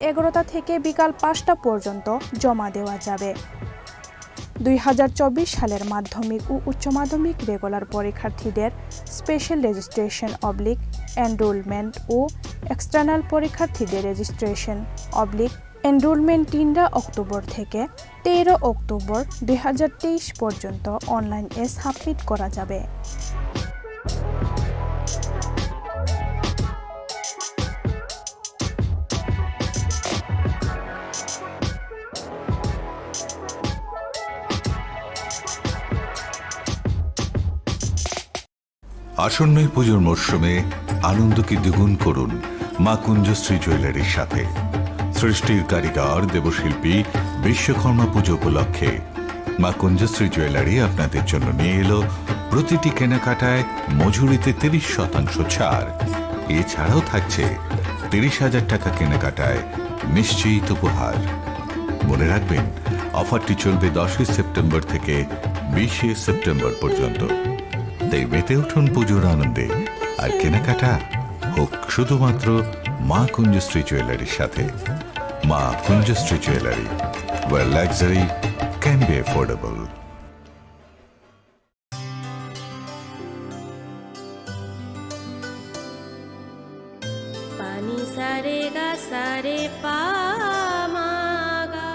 11টা থেকে বিকাল 5টা পর্যন্ত জমা দেওয়া যাবে। 2024 সালের মাধ্যমিক ও উচ্চ মাধ্যমিক রেগুলার পরীক্ষার্থীদের স্পেশাল রেজিস্ট্রেশন এনরোলমেন্ট ও এক্সটার্নাল পরীক্ষার্থীদের রেজিস্ট্রেশন এনরোলমেন্ট 3 অক্টোবর থেকে 13 অক্টোবর 2023 পর্যন্ত অনলাইনে সাবমিট করা যাবে। আসন্ন পুজোর মরশুমে আনন্দকে দ্বিগুণ করুন মা কুঞ্জশ্রী জুয়েলারির সাথে। সৃষ্টির কারিগর দেবশিল্পী বিশ্বকর্মা পুজো উপলক্ষে মা কুঞ্জশ্রী জুয়েলারি আপনাদের জন্য নিয়ে এলো প্রতিটি কেনাকাটায় মজুরিতে 30% ছাড়। এছাড়াও থাকছে 30,000 টাকা কেনাকাটায় নিশ্চিত উপহার। মনে রাখবেন, অফারটি চলবে 10 সেপ্টেম্বর থেকে 20 সেপ্টেম্বর পর্যন্ত। তাই মেতে উঠুন পুজোর আনন্দে, আর কেনাকাটা হোক শুধুমাত্র মা কুঞ্জশ্রী জুয়েলারির সাথে। Maa Kunjashree jewellery, where luxury can be affordable. पानी सारे गा सारे पा मा गा।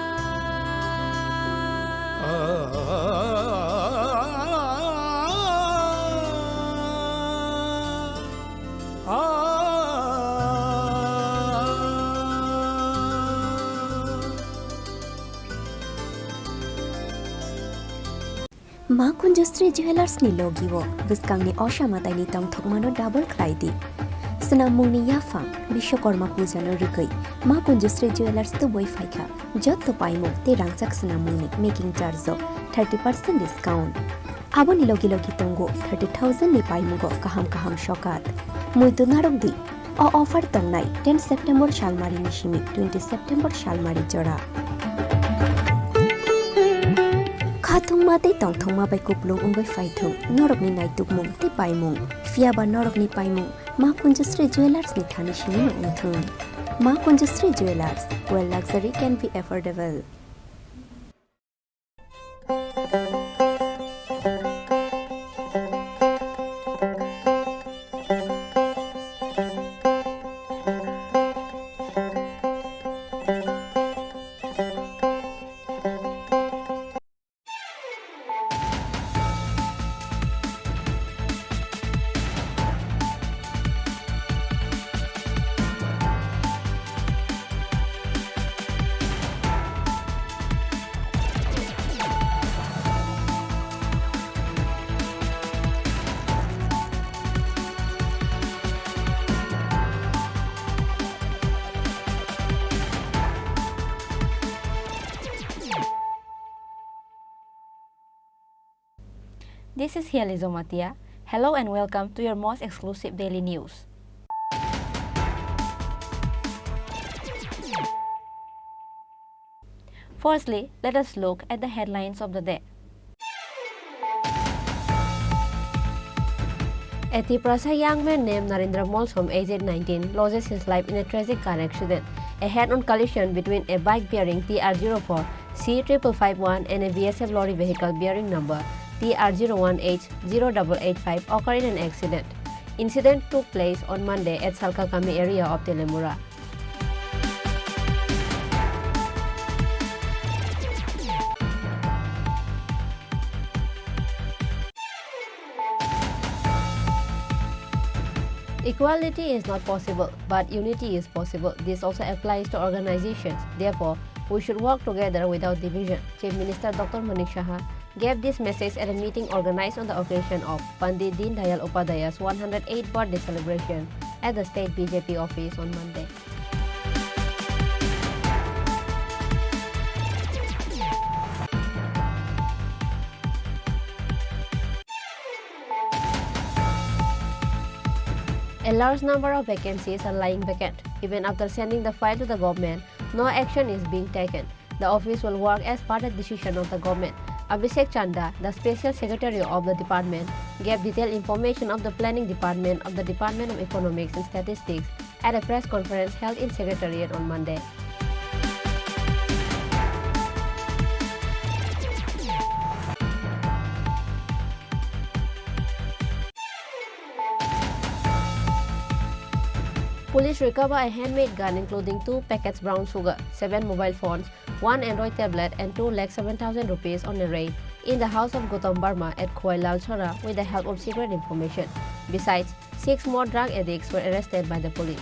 मा कुंजश्री ज्वेलर्स नि लोगिवो बिस्कांगनि असामाताइनि तंथकमानो डाबल क्लाइदि सनामुंनि याफां विश्वकर्मा पूजानो रुगै मा कुंजश्री ज्वेलर्स तो बय फाइखा जत्तो पाइमो ते रांचाक सनामुंनि मेकिंग चार्ज 30% डिस्काउंट आबोनि लोगि लोगि तंगो 30,000 नि पाइमुगो kaham shokat मुइतु नारक दि अ ऑफर तंगनाय 10 सेप्टेम्बर शालमारि निशिमि 20 सेप्टेम्बर शालमारि जरा खाथुंमा ते तंथंमा बाय कुपलुं उंगै फाइथुं नरकनि नायतुकमुं ते पाइमुं फियाबा नरकनि पाइमुं मा कुंजश्री ज्वेलर्स नि थानिसिनि उंथुं मा कुंजश्री jewellers, where luxury can be affordable. This is Hializo Matia. Hello and welcome to your most exclusive daily news. Firstly, let us look at the headlines of the day. A Tripura young man named Narendra Molsom, aged 19, loses his life in a tragic car accident. A head-on collision between a bike bearing TR04 C5551 and a BSF lorry vehicle bearing number TR01H0885 occurred in an accident. Incident took place on Monday at Salkakami area of Telemura. Equality is not possible, but unity is possible. This also applies to organizations. Therefore, we should work together without division. Chief Minister Dr. Manik Saha gave this message at a meeting organized on the occasion of Pandit Deen Dayal Upadaya's 108th birthday celebration at the state BJP office on Monday. A large number of vacancies are lying vacant. Even after sending the file to the government, no action is being taken. The office will work as per the decision of the government. Abhishek Chanda, the Special Secretary of the department, gave detailed information of the Planning Department of the Department of Economics and Statistics at a press conference held in Secretariat on Monday. Police recover a handmade gun including 2 packets brown sugar, 7 mobile phones, 1 Android tablet and 2,07,000 rupees on a raid in the house of Gautam Barma at Khoi Lal Chora with the help of secret information. Besides, 6 more drug addicts were arrested by the police.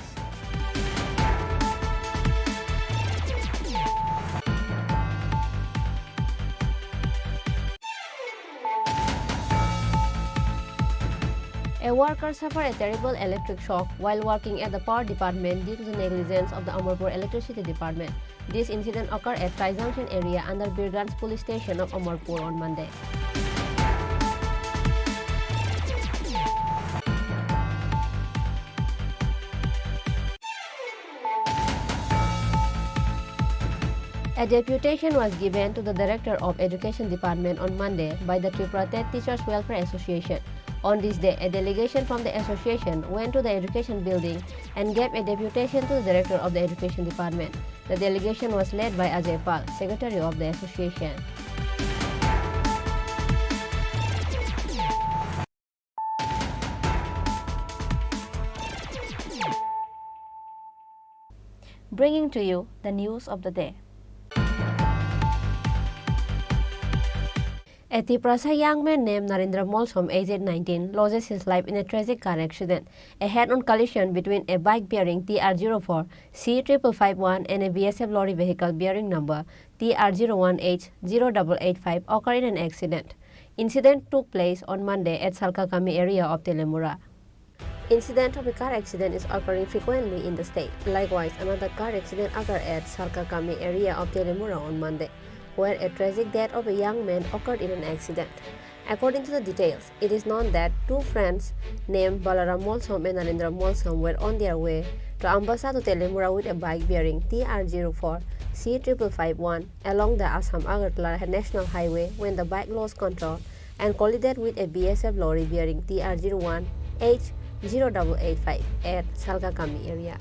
A worker suffered a terrible electric shock while working at the power department due to the negligence of the Amarpur Electricity Department. This incident occurred at Trai Junction area under Birganj Police Station of Amarpur on Monday. A deputation was given to the Director of Education Department on Monday by the Tripura TET Teachers Welfare Association. On this day, a delegation from the association went to the education building and gave a deputation to the Director of the Education Department. The delegation was led by Ajay Pal, Secretary of the association. Bringing to you the news of the day. A Triprasa young man named Narendra Molsom, aged 19, loses his life in a tragic car accident. A head-on collision between a bike bearing TR04 C5551 and a BSF lorry vehicle bearing number TR01H0885 occurred in an accident. Incident took place on Monday at Salkakami area of Telemura. Incident of a car accident is occurring frequently in the state. Likewise, another car accident occurred at Salkakami area of Telemura on Monday, where a tragic death of a young man occurred in an accident. According to the details, it is known that two friends named Balaram Molsom and Narendra Molsom were on their way to Ambassa to Telemura with a bike bearing TR04 C5551 along the Assam-Agartala National Highway when the bike lost control and collided with a BSF lorry bearing TR01H0885 at Salkakami area.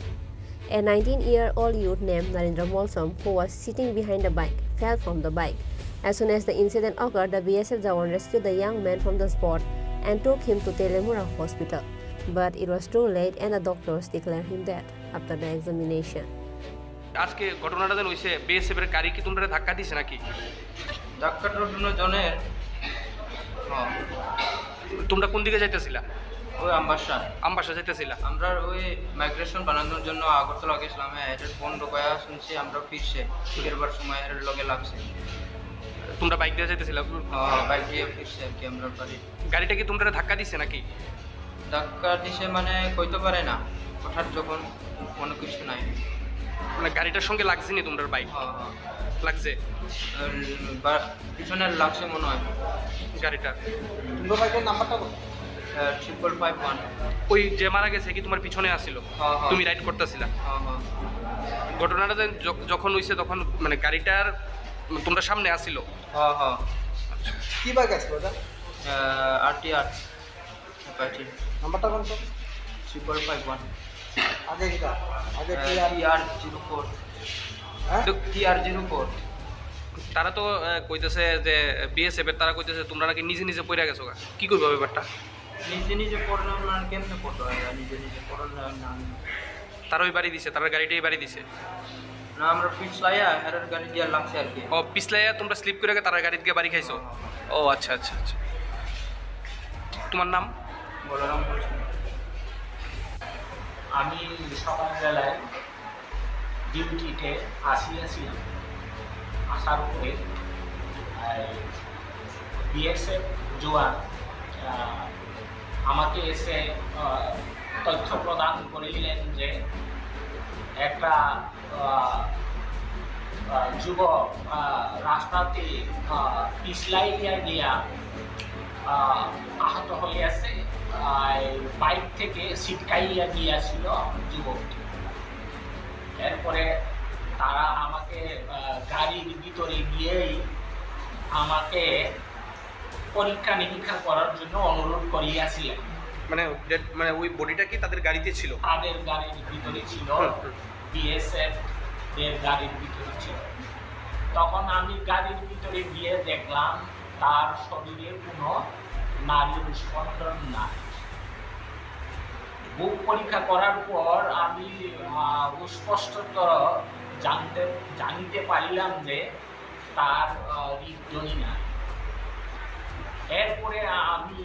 A 19-year-old youth named Narendra Molsom, who was sitting behind the bike, fell from the bike. As soon as the incident occurred, the BSF Jawan rescued the young man from the spot and took him to Telemura Hospital. But it was too late and the doctors declared him dead after the examination. আজকে ঘটনাটা যেন হইছে BSF এর গাড়ি কি তোমরা ধাক্কা দিছে নাকি? ধাক্কাটার জন্য জনের তোমরা কোন দিকে যাইতেছিলা? ওই আমবাসা যাইতেছিলা। আমরা ওই মাইগ্রেশন বানানোর জন্য আগরতলা গেছিলাম। এটার ফোন ঢোকায়া শুনছি আমরা ফিরছে ফিরবার সময় এর লগে লাগছে। তোমরা বাইক দিয়ে যাইতেছিলা? বাইক দিয়ে ফিরছে আর কি আমরা বাড়ি। গাড়িটা কি তোমরা ধাক্কা দিছে নাকি? ধাক্কা দিছে মানে কইতে পারে না, হঠাৎ যখন কোনো কিছু নাই, মানে গাড়িটার সঙ্গে লাগছে নি তোমার বাইক? লাগছে, পিছনে লাগছে মনে হয় গাড়িটা। তোমার বাইকের নাম্বারটা বলো? 5551। ওই যে মারা গেছে কি তোমার পিছনে আসছিল? তুমি রাইড করতেছিলা? ঘটনাটা যখন হইছে তখন মানে গাড়িটার তোমরা সামনে আসছিল? কি বাইক আসলো ওটা? RTR Apache। নাম্বারটা কোন? 5551। আগে কিটা? আগে TR04। হ্যাঁ TR04। তারা তো কইতেছে যে বিএসএফ এর, তারা কইতেছে তোমরা নাকি নিজে নিজে পড়ে গেছো। কি করবে ব্যাপারটা? নিজে নিজে পড়লাম না, কেমনে পড়লো? নিজে নিজে পড়লাম না, তারা ওই বাড়ি দিছে, তার গাড়িটাই বাড়ি দিছে না। আমরা পিছলাইয়া হেরার গাড়ি দিয়ে লাগছে আর কি। ও পিছলাইয়া তোমরা স্লিপ করে তার গাড়ি দিয়ে বাড়ি খাইছো? ও আচ্ছা আচ্ছা আচ্ছা। তোমার নাম? বলরাম বলছি। আমি সকালবেলায় ডিউটিতে আসিয়াছিলাম। আসার পরে বিএসএফ জওয়ান আমাকে এসে তথ্য প্রদান করিলেন যে একটা যুবক রাস্তাতে পিছলাইয়া গিয়া আহত হইয়াছে, বাইক থেকে ছিটকাইয়া গিয়াছিল যুবকটি। এরপরে তারা আমাকে গাড়ির ভিতরে গিয়েই আমাকে পরীক্ষা নিরীক্ষা করার জন্য অনুরোধ করিয়াছিলেন। মানে মানে ওই বডিটা কি তাদের গাড়িতে ছিল? তাদের গাড়ির ভিতরে ছিল, বিএসএফ এর গাড়ির ভিতরে ছিল। তখন আমি গাড়ির ভিতরে গিয়ে দেখলাম তার শরীরে কোনো নারীর স্পন্দন নাই। বুক পরীক্ষা করার পর আমি স্পষ্টতর জানিতে পারিলাম যে তার হৃদধ্বনি নাই। এরপরে আমি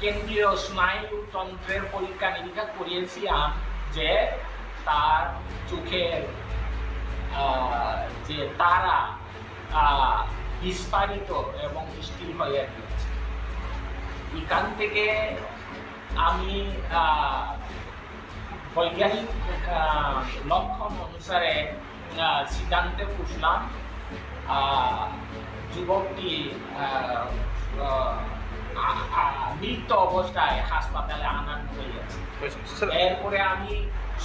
কেন্দ্রীয় স্নায়ুতন্ত্রের পরীক্ষা নিরীক্ষা করিয়েছিলাম যে তার চোখের যে তারা বিস্ফারিত এবং স্থির হয়ে গিয়েছে। এখান থেকে আমি বৈজ্ঞানিক লক্ষণ অনুসারে সিদ্ধান্তে পুষলাম যুবকটি মৃত অবস্থায় হাসপাতালে আনানো হয়েছে। এরপরে আমি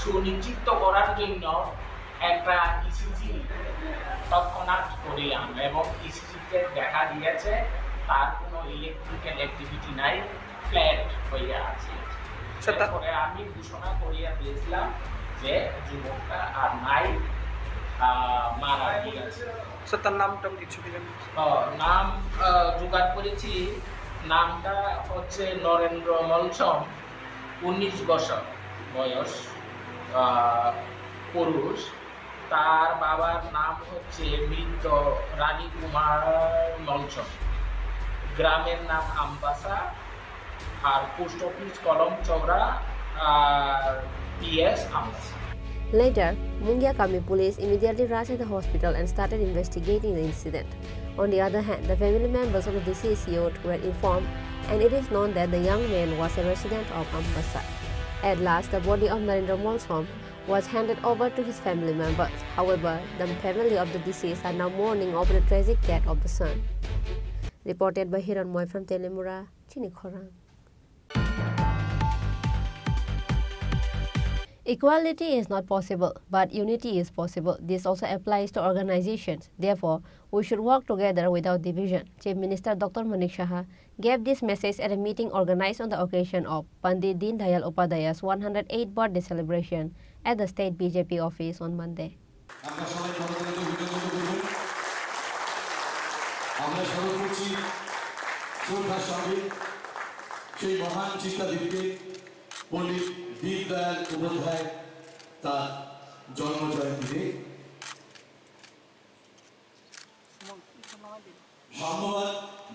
সুনিশ্চিত করার জন্য একটা ইসিজি তৎক্ষণাৎ করিলাম এবং ইসিজিতে দেখা দিয়েছে তার কোনো ইলেকট্রিক্যাল অ্যাক্টিভিটি নাই, ফ্ল্যাট হয়ে আছে। তারপরে আমি ঘোষণা করিয়া দিয়েছিলাম যে যুবকটা আর নাই, মারা গিয়েছে। তার নামটা কিছু নাম জোগাড় করেছি। নামটা হচ্ছে নরেন্দ্র মলসম, 19 বছর বয়স, পুরুষ। তার বাবার নাম হচ্ছে মৃত রানী কুমার মলসম, গ্রামের নাম আমবাসা, আর পোস্ট অফিস কলম চৌরা, PS Ambassa. Later, Mungia Kami police immediately rushed to the hospital and started investigating the incident. On the other hand, the family members of the deceased youth were informed, and it is known that the young man was a resident of Ambassa. At last, the body of Narendra Molsom was handed over to his family members. However, the family of the deceased are now mourning over the tragic death of the son. Reported by Hiran Moy from Telemura, Chini Khorang. Equality is not possible, but unity is possible. This also applies to organizations. Therefore, we should work together without division. Chief Minister Dr. Manik Saha gave this message at a meeting organized on the occasion of Pandit Deen Dayal Upadaya's 108th birthday celebration at the state BJP office on Monday. Deen Dayal Upadhyay তার জন্ম জয়ন্তীতে সাম্যবাদ,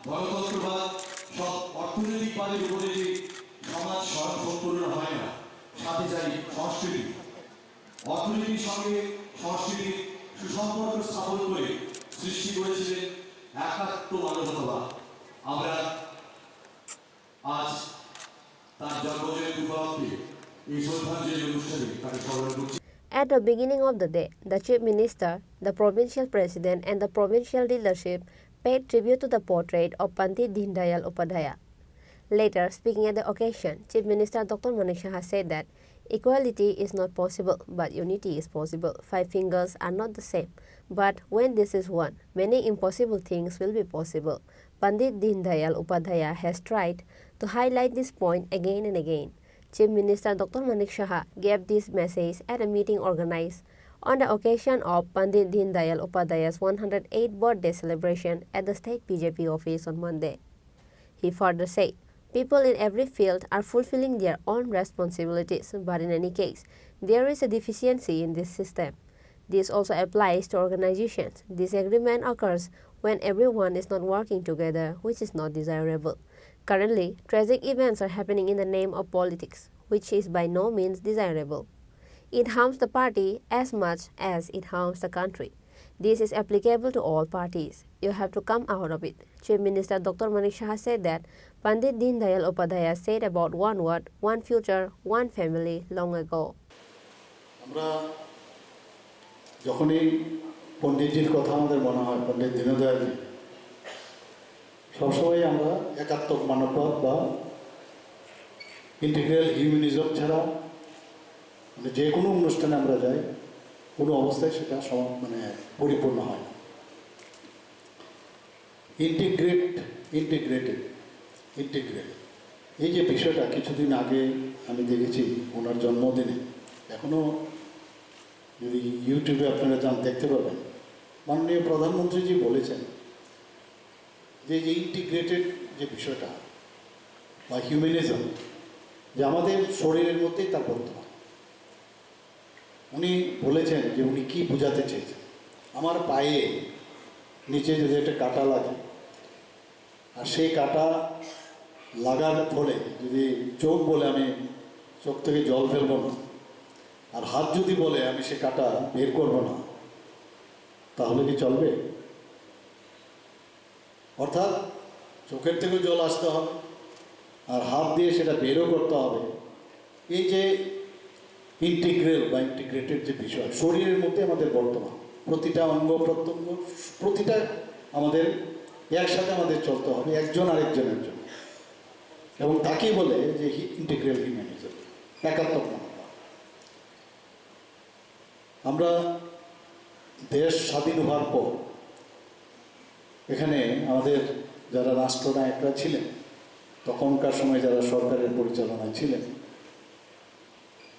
গণতন্ত্রবাদ, সব অর্থনৈতিক বাদের উপরে যে সমাজ সম্পূর্ণ হয় না, সাথে চাই সংস্কৃতি। অর্থনীতির সঙ্গে সংস্কৃতির সুসম্পর্ক স্থাপন করে সৃষ্টি করেছিলেন একাত্ম মানবতাবাদ। আমরা আজ তার জন্মজয়ন্তী উপলক্ষে At the beginning of the day, the Chief Minister, the Provincial President and the Provincial leadership paid tribute to the portrait of Pandit Deen Dayal Upadhyaya. Later, speaking at the occasion, Chief Minister Dr. Manik Saha said that equality is not possible, but unity is possible. 5 fingers are not the same, but when this is one, many impossible things will be possible. Pandit Deen Dayal Upadhyaya has tried to highlight this point again and again. Chief Minister Dr. Manik Saha gave this message at a meeting organized on the occasion of Pandit Deen Dayal Upadhyaya's 108th birthday celebration at the state BJP office on Monday. He further said, people in every field are fulfilling their own responsibilities, but in any case, there is a deficiency in this system. This also applies to organizations. Disagreement occurs when everyone is not working together, which is not desirable. Currently, tragic events are happening in the name of politics, which is by no means desirable. It harms the party as much as it harms the country. This is applicable to all parties. You have to come out of it. Chief Minister Dr. Manik Saha said that Pandit Deen Dayal Upadhyaya said about one word, one future, one family long ago. আমরা যখনই পণ্ডিতজির কথা আমাদের মনে হয়, পণ্ডিত দীনদয়ালজি, সবসময় আমরা একাত্মক মানববাদ বা integral humanism ছাড়া যে কোনো অনুষ্ঠানে আমরা যাই, কোনো অবস্থায় সেটা পরিপূর্ণ হয় না। ইন্টিগ্রেটেড এই যে বিষয়টা কিছুদিন আগে আমি দেখেছি ওনার জন্মদিনে, এখনও যদি ইউটিউবে আপনারা যান দেখতে পাবেন, মাননীয় প্রধানমন্ত্রীজি বলেছেন যে ইন্টিগ্রেটেড যে বিষয়টা বা হিউম্যানিজম, যে আমাদের শরীরের মধ্যেই তার বর্তমান। উনি বলেছেন যে উনি কি বোঝাতে চেয়েছেন। আমার পায়ে নিচে যদি একটা কাঁটা লাগে, আর সেই কাঁটা লাগার ফলে যদি চোখ বলে আমি চোখ থেকে জল ফেলবো না, আর হাত যদি বলে আমি সে কাঁটা বের করবো না, তাহলে কি চলবে? অর্থাৎ চোখের থেকে জল আসতে হবে, আর হাত দিয়ে সেটা বেরও করতে হবে। এই যে ইন্টিগ্রেল বা ইন্টিগ্রেটেড যে বিষয়, শরীরের মধ্যে আমাদের বর্তমান প্রতিটা অঙ্গ প্রত্যঙ্গ, প্রতিটা আমাদের একসাথে আমাদের চলতে হবে, একজন আরেকজনের জন্য। এবং তাকেই বলে যে ইন্টিগ্রেল হিউম্যানিজম, একাত্মতা। আমরা দেশ স্বাধীন হওয়ার পর এখানে আমাদের যারা রাষ্ট্রনায়করা ছিলেন, তখনকার সময় যারা সরকারের পরিচালনায় ছিলেন,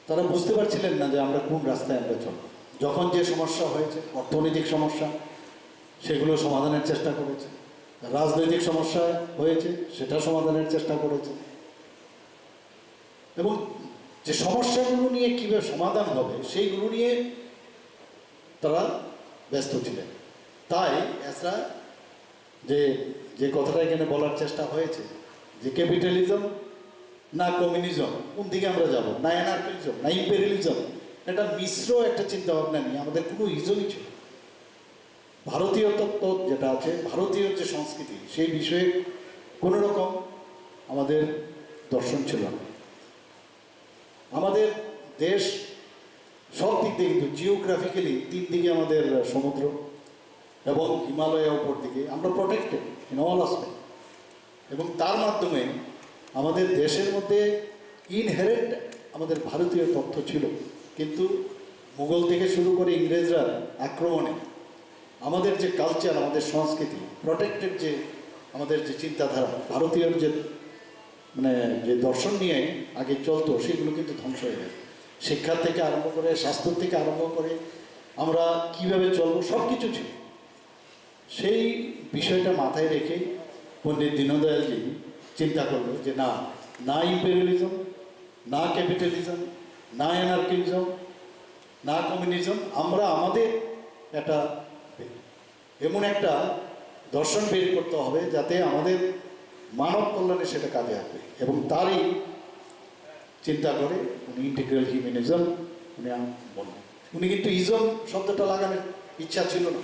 তারা বুঝতে পারছিলেন না যে আমরা কোন রাস্তায় আমরা চলব। যখন যে সমস্যা হয়েছে, অর্থনৈতিক সমস্যা, সেগুলো সমাধানের চেষ্টা করেছে। রাজনৈতিক সমস্যা হয়েছে, সেটা সমাধানের চেষ্টা করেছে। এবং যে সমস্যাগুলো নিয়ে কীভাবে সমাধান হবে সেইগুলো নিয়ে তারা ব্যস্ত ছিলেন। তাই এছাড়া যে কথাটা এখানে বলার চেষ্টা হয়েছে যে ক্যাপিটালিজম না কমিউনিজম, কোন দিকে আমরা যাব, না অ্যানার্কিজম না ইম্পেরিয়ালিজম, এটা মিশ্র একটা চিন্তা ভাবনা নিয়ে আমাদের কোনো ইজমই ছিল। ভারতীয় তত্ত্ব যেটা আছে, ভারতীয় যে সংস্কৃতি, সেই বিষয়ে কোনো রকম আমাদের দর্শন ছিল না। আমাদের দেশ সব দিক দিয়ে কিন্তু জিওগ্রাফিক্যালি 3 দিকে আমাদের সমুদ্র এবং হিমালয়ের উপর দিকে আমরা প্রোটেক্টেড ইন অল আসপেক্ট। এবং তার মাধ্যমে আমাদের দেশের মধ্যে ইনহেরেন্ট আমাদের ভারতীয় তথ্য ছিল, কিন্তু মুঘল থেকে শুরু করে ইংরেজরা আক্রমণে আমাদের যে কালচার, আমাদের সংস্কৃতি, প্রোটেক্টেড যে আমাদের যে চিন্তাধারা, ভারতীয় যে যে দর্শন নিয়ে আগে চলতো, সেগুলো কিন্তু ধ্বংস হয়ে গেছে। শিক্ষার থেকে আরম্ভ করে, স্বাস্থ্য থেকে আরম্ভ করে, আমরা কিভাবে চলবো, সব কিছু ছিল। সেই বিষয়টা মাথায় রেখে পণ্ডিত দীনদয়ালজি চিন্তা করলো যে না ইম্পেরিয়ালিজম, না ক্যাপিটালিজম, না অ্যানার্কিজম, না কমিউনিজম, আমরা আমাদের একটা এমন একটা দর্শন বের করতে হবে যাতে আমাদের মানব কল্যাণে সেটা কাজে আসবে। এবং তারই চিন্তা করে উনি ইন্টিগ্রাল হিউম্যানিজম বলেন। উনি কিন্তু ইজম শব্দটা লাগানোর ইচ্ছা ছিল না,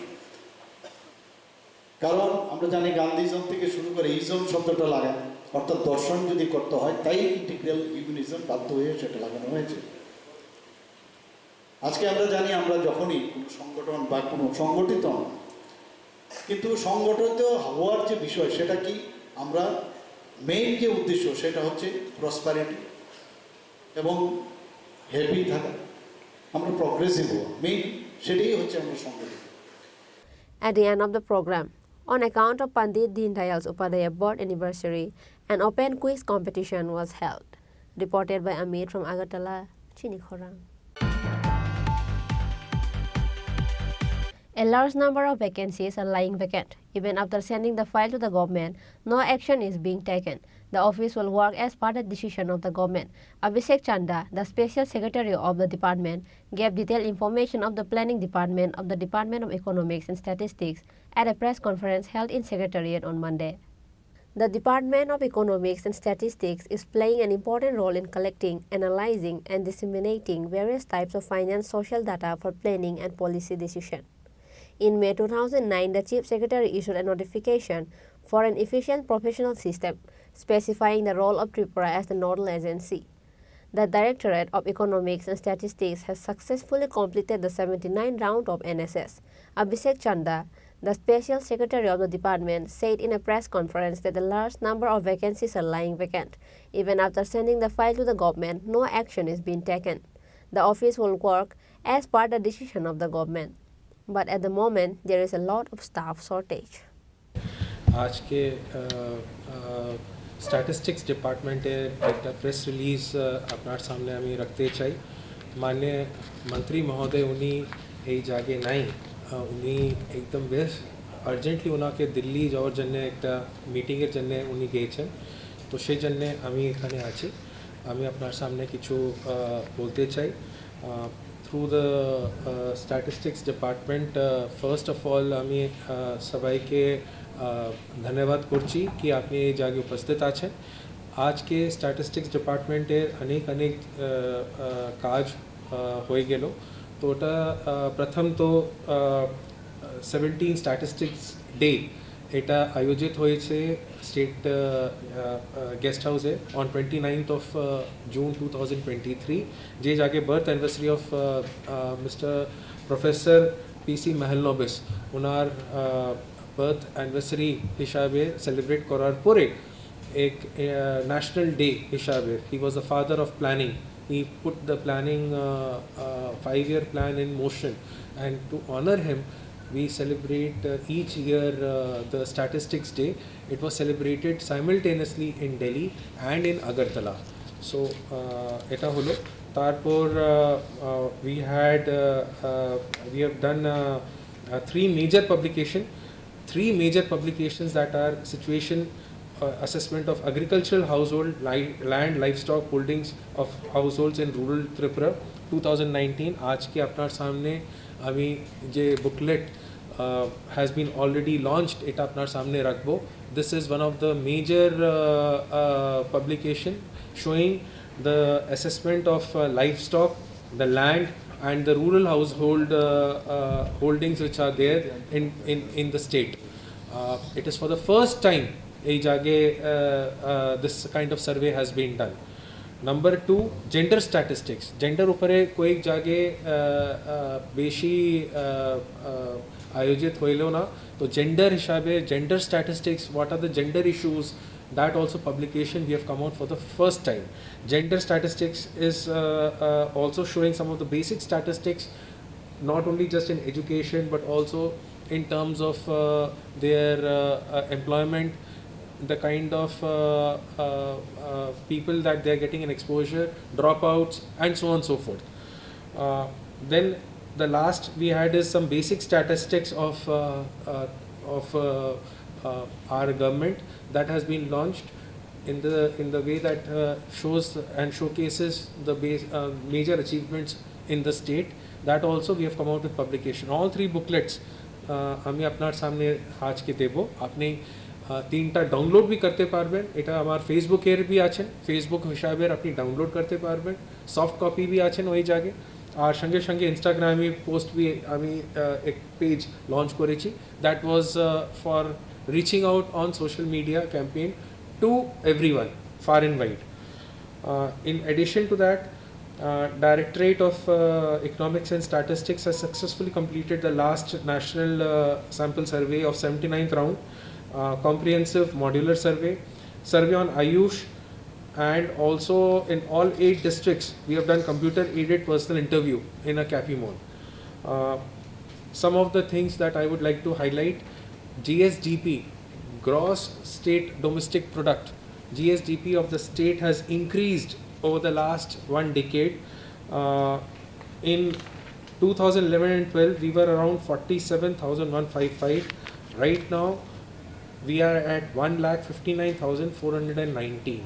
কারণ আমরা জানি গান্ধীজম থেকে শুরু করে ইজম শব্দটা লাগায়, অর্থাৎ দর্শন যদি করতে হয়, তাই ইন্টিগ্রাল হিউম্যানিজম বাধ্য হয়ে সেটা লাগানো হয়েছে। আজকে আমরা জানি আমরা যখনই কোনো সংগঠন বা কোনো সংগঠিত, কিন্তু সংগঠিত হওয়ার যে বিষয় সেটা কি, আমরা মেইন যে উদ্দেশ্য সেটা হচ্ছে প্রসপারিটি এবং হ্যাপি থাকা, আমরা প্রগ্রেসিভ হওয়া, মেইন সেটাই হচ্ছে আমরা সংগঠিত। At the end of the program, on account of Pandit Deen Dayal's Upadhyaya birth anniversary, an open quiz competition was held. Reported by Amir from Agartala, Chini Khorang. A large number of vacancies are lying vacant. Even after sending the file to the government, no action is being taken. The office will work as per the decision of the government. Abhishek Chanda, the Special Secretary of the department, gave detailed information of the Planning Department of the Department of Economics and Statistics at a press conference held in Secretariat on Monday. The Department of Economics and Statistics is playing an important role in collecting, analyzing, and disseminating various types of finance social data for planning and policy decision. In May 2009, the Chief Secretary issued a notification for an efficient professional system, specifying the role of Tripura as the nodal agency. The Directorate of Economics and Statistics has successfully completed the 79th round of NSS. Abhishek Chanda, the Special Secretary of the department, said in a press conference that a large number of vacancies are lying vacant. Even after sending the file to the government, no action is being taken. The office will work as per the decision of the government. But at the moment, there is a lot of staff shortage. आज के statistics डिपार्टमेंटेर एक press release আপনার সামনে আমি রাখতে চাই। माननीय मंत्री महोदय उनी এই জায়গে নাই, উনি একদম বেশ আর্জেন্টলি ওনাকে দিল্লি যাওয়ার জন্য একটা মিটিংয়ের জন্য উনি গিয়েছেন, তো সেই জন্য আমি এখানে আছি। আমি আপনার সামনে কিছু বলতে চাই through the statistics department first of all আমি সবাইকে ধন্যবাদ করছি কি আপনি এই জায়গায় উপস্থিত আছেন আজকে স্ট্যাটিস্টিক্স ডিপার্টমেন্টের অনেক কাজ হয়ে গেল তো ওটা প্রথম তো 17 স্ট্যাটিস্টিক্স ডে এটা আয়োজিত হয়েছে স্টেট গেস্ট হাউসে অন 29th of June 2023 যে জায়গায় birth anniversary of mister professor PC Mahalanobis ওনার বার্থ অ্যানিভার্সারি হিসাবে সেলিব্রেট করার পরে एक national day হিসাবে he was the father of planning he put the planning 5-year plan in motion and to honor him we celebrate each year the statistics day it was celebrated simultaneously in Delhi and in Agartala so eta holo tarpor we have done three major publications that are situation assessment of agricultural household land livestock holdings of households in rural Tripura 2019 आज के अपनार सामने अभी जे booklet has been already launched এটা আপনার সামনে রাখবো this is one of the major publication showing the assessment of livestock the land and the rural household holdings which are there in the state it is for the first time এই জায়গায় this kind of survey has been done number 2 gender statistics gender উপরে কয়েক জায়গায় বেশি আয়োজিত হইল না তো gender হিসাবে gender statistics what are the gender issues that also publication we have come out for the first time gender statistics is also showing some of the basic statistics not only just in education but also in terms of their employment the kind of people that they are getting an exposure, dropouts, and so on and so forth. Then the last we had is some basic statistics of our government that has been launched in the way that shows and showcases the major achievements in the state. That also we have come out with publication. All three booklets আমি আপনার সামনে আজকে দেব আপনি তিনটা download भी করতে পারবেন এটা আমার ফেসবুকের भी আছেন ফেসবুক হিসাবে আপনি ডাউনলোড করতে পারবেন সফট কপি भी আছেন ওই জায়গায় আর সঙ্গে সঙ্গে ইনস্টাগ্রামে পোস্ট भी আমি এক পেজ লঞ্চ করেছি that was for reaching out on social media campaign to everyone far and wide in addition to that Directorate of Economics and Statistics has successfully completed the last national sample survey of 79th round comprehensive modular survey on Ayush and also in all 8 districts we have done computer aided personal interview in a Capi mall. Some of the things that I would like to highlight GSDP gross state domestic product GSDP of the state has increased over the last 1 decade. In 2011 and 12 we were around 47,155 right now we are at 1,59,419.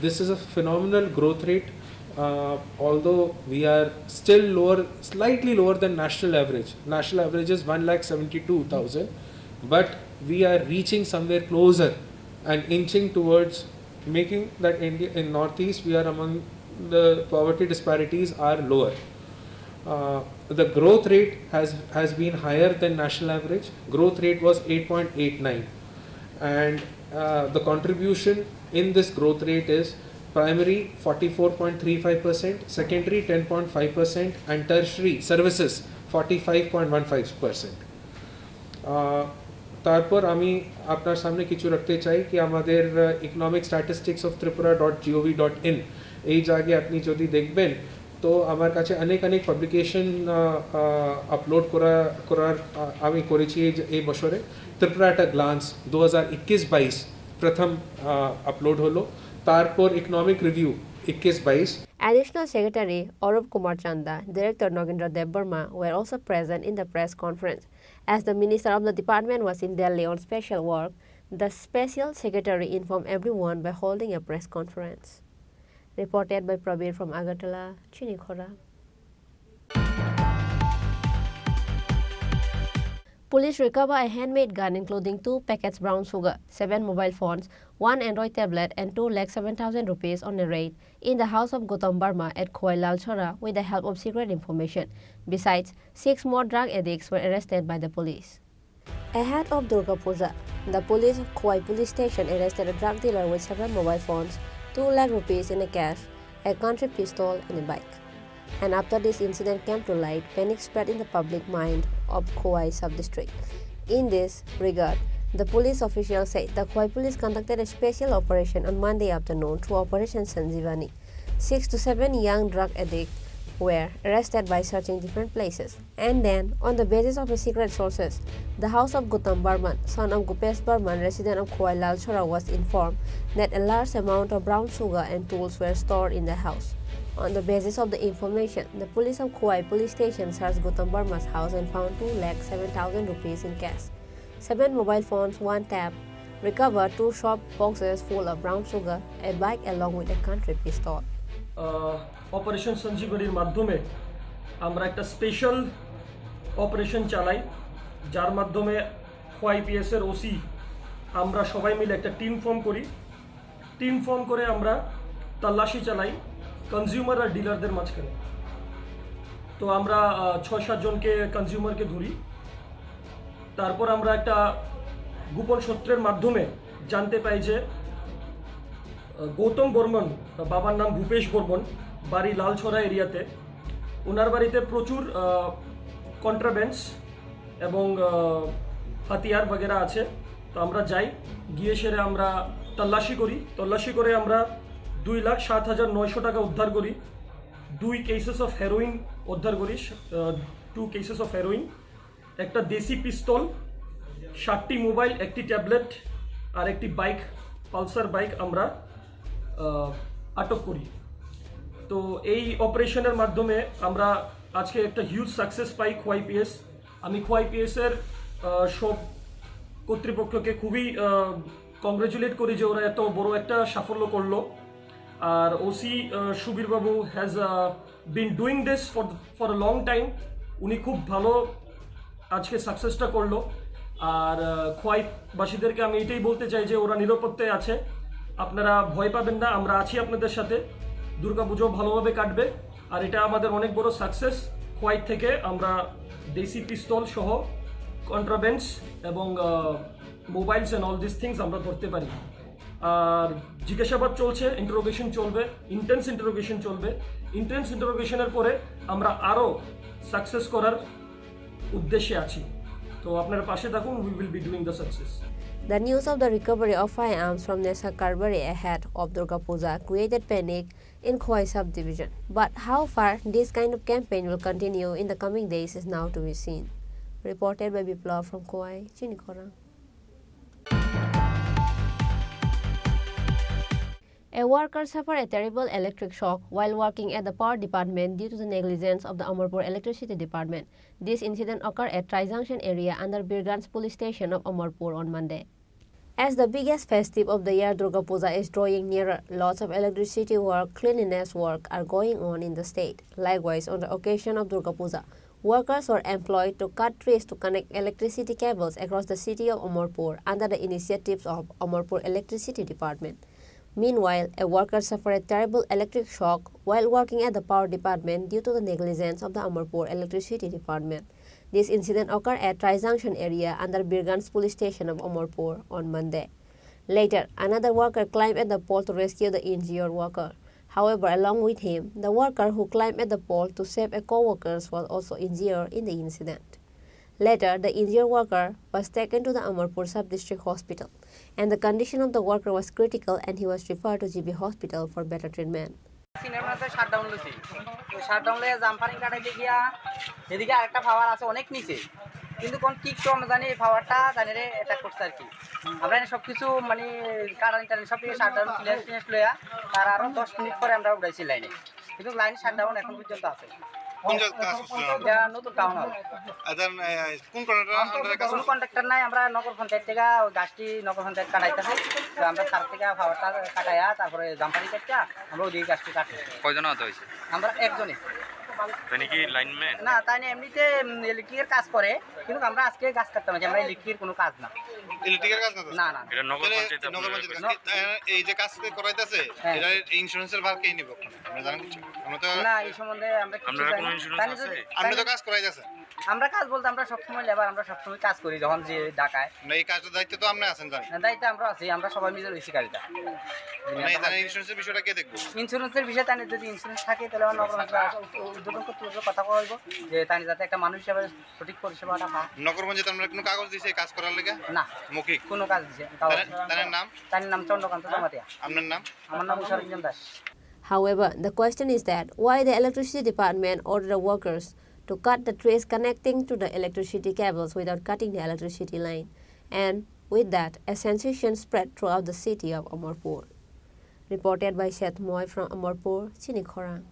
This is a phenomenal growth rate although we are still slightly lower than national average. National average is 1,72,000 but we are reaching somewhere closer and inching towards making that India in Northeast we are among the poverty disparities are lower. The growth rate has been higher than national average. Growth rate was 8.89 and the contribution in this growth rate is primary 44.35%, secondary 10.5% and tertiary services 45.15%. তারপর আমি আপনার সামনে কিছু রাখতে চাই কি আমাদের economic statistics of tripura.gov.in এই জায়গায় আপনি যদি দেখবেন তো আমার কাছে অনেক পাবলিকেশন আপলোড করার আমি করেছি এই বছরে ত্রিপুরা এট আ গ্লান্স 2021-22 প্রথম আপলোড হলো তারপর economic review 21-22 Additional Secretary Arup Kumar Chanda, Director Nogendra Debbarma were also present in the press conference. As the Minister of the Department was in Delhi on special work, the Special Secretary informed everyone by holding a press conference. Reported by Prabir from Agartala, Chini Khorang. Police recover a handmade gun including 2 packets brown sugar, 7 mobile phones, 1 Android tablet and 2,07,000 rupees on a raid in the house of Gautam Barma at Khoi Lal Chora with the help of secret information. Besides, 6 more drug addicts were arrested by the police. Ahead of Durga Puja, the police of Khoi police station arrested a drug dealer with 7 mobile phones, 2 lakh rupees in a cash, a country pistol and a bike. And after this incident came to light, panic spread in the public mind of Khoi sub-district. In this regard, the police official said the Khoi police conducted a special operation on Monday afternoon through Operation Sanjeevani. 6 to 7 young drug addicts were arrested by searching different places. And then, on the basis of secret sources, the house of Gautam Barman, son of Gupesh Barman, resident of Khoi Lal Chora, was informed that a large amount of brown sugar and tools were stored in the house. On the basis of the information, the police of Khoi police station searched Gautam Barma's house and found 2,07,000 rupees in cash, 7 mobile phones, 1 tab, recovered 2 shop boxes full of brown sugar, a bike along with a country pistol. Operation সঞ্জীবনীর মাধ্যমে আমরা একটা special operation চালাই, যার মাধ্যমে Khowai PS এর OC আমরা সবাই মিলে একটা টিম ফর্ম করে আমরা তল্লাশি চালাই কনজিউমার আর ডিলারদের মাঝখানে। তো আমরা 6-7 জনকে কনজিউমারকে ধরি। তারপর আমরা একটা গোপন সূত্রের মাধ্যমে জানতে পাই যে গৌতম বর্মন, বাবার নাম ভূপেশ বর্মন, বাড়ি লালছড়া এরিয়াতে। ওনার বাড়িতে প্রচুর কন্ট্রাব্যান্ডস এবং হাতিয়ার বগেরা আছে। তো আমরা যাই, গিয়ে সেরে আমরা তল্লাশি করে আমরা 2,07,900 টাকা উদ্ধার করি, 2 কেসেস অফ হেরোইন উদ্ধার করি, 2 কেসেস অফ হেরোইন, একটা দেশি পিস্তল, 7টি মোবাইল, 1টি ট্যাবলেট আর একটি বাইক, পালসার বাইক আমরা আটক করি। তো এই অপারেশনের মাধ্যমে আমরা আজকে একটা হিউজ সাকসেস পাই খোয়াই পিএস। আমি খোয়াই পিএস এর সব কর্তৃপক্ষকে খুবই কংগ্রেচুলেট করি যে ওরা এত বড় একটা সাফল্য করলো। আর OC Subir Babu has been doing this for a long time. উনি খুব ভালো আজকে সাকসেসটা করলো। আর খোয়াইবাসীদেরকে আমি এটাই বলতে চাই যে ওরা নিরাপত্তায় আছে, আপনারা ভয় পাবেন না, আমরা আছি আপনাদের সাথে। দুর্গাপুজো ভালোভাবে কাটবে। আর এটা আমাদের অনেক বড় সাকসেস। খোয়াই থেকে আমরা দেশি পিস্তল সহ কন্ট্রাব্যান্ডস এবং mobiles and all this things আমরা ধরতে পারি। আর জিজ্ঞাসাবাদ চলছে, ইন্টারোগেশন চলবে, ইন্টেন্স ইন্টারোগেশনের পরে আমরা আরও সাকসেস করার উদ্দেশ্যে আছি। তো আপনার পাশে থাকুন, we will be doing the success. The news of the recovery of firearms from Nesa Karbari ahead of Durga Puja created panic in Khoi subdivision. But how far this kind of campaign will continue in the coming days is now to be seen. Reported by Biplav from Khoi, Chini Khorang. A worker suffered a terrible electric shock while working at the power department due to the negligence of the Amarpur Electricity Department. This incident occurred at Tri-Junction area under Birganj Police Station of Amarpur on Monday. As the biggest festive of the year, Durga Puja is drawing nearer, lots of electricity work, cleanliness work are going on in the state. Likewise, on the occasion of Durga Puja, workers were employed to cut trees to connect electricity cables across the city of Amarpur under the initiatives of Amarpur Electricity Department. Meanwhile, a worker suffered a terrible electric shock while working at the power department due to the negligence of the Amarpur Electricity Department. This incident occurred at Tri-Junction area under Birganj Police Station of Amarpur on Monday. Later, another worker climbed at the pole to rescue the injured worker. However, along with him, the worker who climbed at the pole to save a co-worker was also injured in the incident. Later, the injured worker was taken to the Amarpur Sub-District Hospital, and the condition of the worker was critical and he was referred to GB Hospital for better treatment. কিন্তু কোন কি ক্রম জানি এই পাওয়ারটা জানি রে এটা করছে আর কি। আমরা সব কিছু মানে কারেন্ট টারেন্ট সব কিছু শাটডাউন ক্লিয়ার লয়া তার আরো 10 মিনিট পরে আমরা উঠাইছি লাইনে, কিন্তু লাইন শাটডাউন এখন পর্যন্ত আছে। কোন জায়গায় কাজ করছিলেন এটা নতুন টাউন হল। কোন কন্ট্রাক্টর কোনো কন্ট্রাক্টর নাই, আমরা নগর পঞ্চায়েত থেকে ওই গাছটি নগর পঞ্চায়েত কাটাইতেছি। তো আমরা সার থেকে পাওয়ারটা কাটাইয়া তারপরে জাম্পারি কাটটা আমরা ওই গাছটি কাটি। কয়জন আহত হয়েছে? আমরা একজনই। তাই নাকি লাইনম্যান? না, তাই না, এমনিতে ইলেকট্রিকের কাজ করে, কিন্তু আমরা আজকে গাছ কাটতাম না, আমরা ইলেকট্রিকের কোনো কাজ না। ইলেকট্রিকের কাজ না না, এটা নগর পঞ্চায়েত। এই যে কাজ করাইতেছে এটা ইন্স্যুরেন্সের ভার কে নিব আমরা জানেন কিছু? আমরা তো না, এই সম্বন্ধে আমরা কিছু আপনারা জানি কোনো না। ইন্স্যুরেন্স তাই না, আছে? আপনি তো কাজ করাইতেছেন। আমরা কাজ বলতে আমরা সবসময় লেবার, আমরা সবসময় কাজ করি যখন যে ডাকায়। না, এই কাজের দায়িত্ব তো আপনি আছেন জানেন। দায়িত্বে আমরা আছি, আমরা সবাই মিলে রয়েছি গাড়িটা। মানে এই জানেন ইন্স্যুরেন্সের বিষয়টা কে দেখবে? ইন্স্যুরেন্সের বিষয়ে তাই যদি ইন্স্যুরেন্স থাকে তাহলে আমার নগর উদ্বোধন কর্তৃপক্ষের কথা বলবো যে তাই যাতে একটা মানুষ হিসাবে সঠিক পরিষেবাটা পায়। নগর পঞ্চায়েত আমরা কোনো কাগজ দিয়েছে কাজ করার লেগে? না, মৌখিক কোনো কাজ দিছে। তার নাম চন্দ্রকান্ত জমাতিয়া। আপনার নাম? আমার নাম Usharanjan Das. However, the question is that why the electricity department ordered the workers to cut the trees connecting to the electricity cables without cutting the electricity line. And with that, a sensation spread throughout the city of Amarpur. Reported by Seth Moy from Amarpur, Chini Khorang.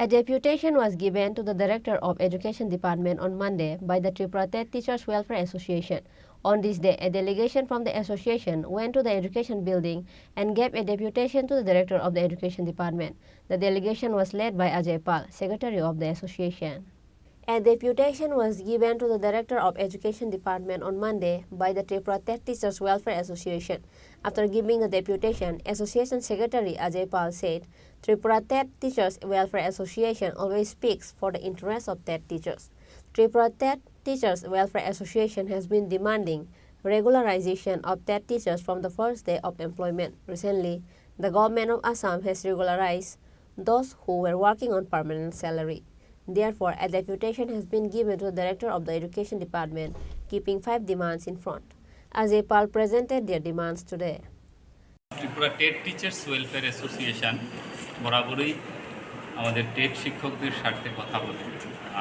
A deputation was given to the Director of Education Department on Monday by the Tripura TET Teachers Welfare Association. On this day, a delegation from the association went to the education building and gave a deputation to the Director of the Education Department. The delegation was led by Ajay Pal, Secretary of the association. A deputation was given to the Director of Education Department on Monday by the Tripura TET Teachers Welfare Association. After giving the deputation, Association Secretary Ajay Pal said, Tripura TET Teachers Welfare Association always speaks for the interests of TET teachers. Tripura TET Teachers Welfare Association has been demanding regularization of TET teachers from the first day of employment. Recently, the government of Assam has regularized those who were working on permanent salary. Therefore, a deputation has been given to the Director of the Education Department, keeping 5 demands in front. Ajay Pal presented their demands today. Tripura TET teachers welfare association বরাবরই আমাদের TET শিক্ষকদের স্বার্থে কথা বলে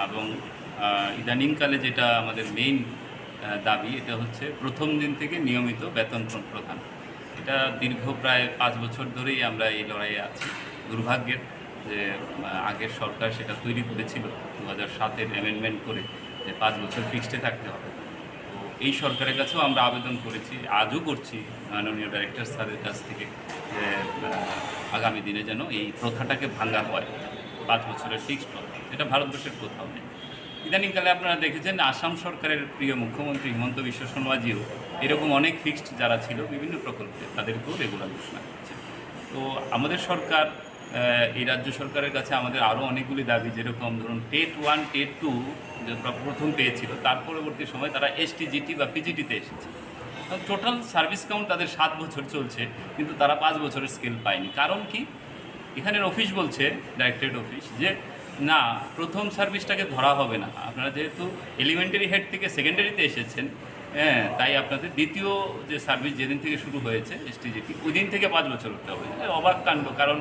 এবং ইদানিংকালে যেটা আমাদের মেইন দাবি এটা হচ্ছে প্রথম দিন থেকে নিয়মিত বেতন প্রদান। এটা দীর্ঘ প্রায় 5 বছর ধরেই আমরা এই লড়াইয়ে আছি। দুর্ভাগ্যের যে আগের সরকার সেটা তৈরি করেছিল 2007-এর অ্যামেন্ডমেন্ট করে যে 5 বছর ফিক্সডে থাকতে হবে। তো এই সরকারের কাছেও আমরা আবেদন করেছি, আজও করছি মাননীয় ডাইরেক্টর স্যারের কাছ থেকে যে আগামী দিনে যেন এই প্রথাটাকে ভাঙা হয়। 5 বছরের ফিক্সড প্রথা, এটা ভারতবর্ষের কোথাও নেই। ইদানিংকালে আপনারা দেখেছেন আসাম সরকারের প্রিয় মুখ্যমন্ত্রী হিমন্ত বিশ্ব শর্মাজিও এরকম অনেক ফিক্সড যারা ছিল বিভিন্ন প্রকল্পে তাদেরকেও রেগুলার ঘোষণা করেছে। তো আমাদের সরকার, এই রাজ্য সরকারের কাছে আমাদের আরও অনেকগুলি দাবি, যেরকম ধরুন টেট 1 টেট 2 যে প্রথম পেয়েছিল, তার পরবর্তী সময় তারা STGT বা PGT-তে এসেছে। টোটাল সার্ভিস কাউন্ট তাদের 7 বছর চলছে, কিন্তু তারা 5 বছরের স্কেল পায়নি। কারণ কি? এখানের অফিস বলছে, ডাইরেক্টরেট অফিস, যে না, প্রথম সার্ভিসটাকে ধরা হবে না, আপনারা যেহেতু এলিমেন্টারি হেড থেকে সেকেন্ডারিতে এসেছেন, তাই আপনাদের দ্বিতীয় যে সার্ভিস যেদিন থেকে শুরু হয়েছে STGT, ওই দিন থেকে 5 বছর উঠতে হবে। এটা অবাক কাণ্ড, কারণ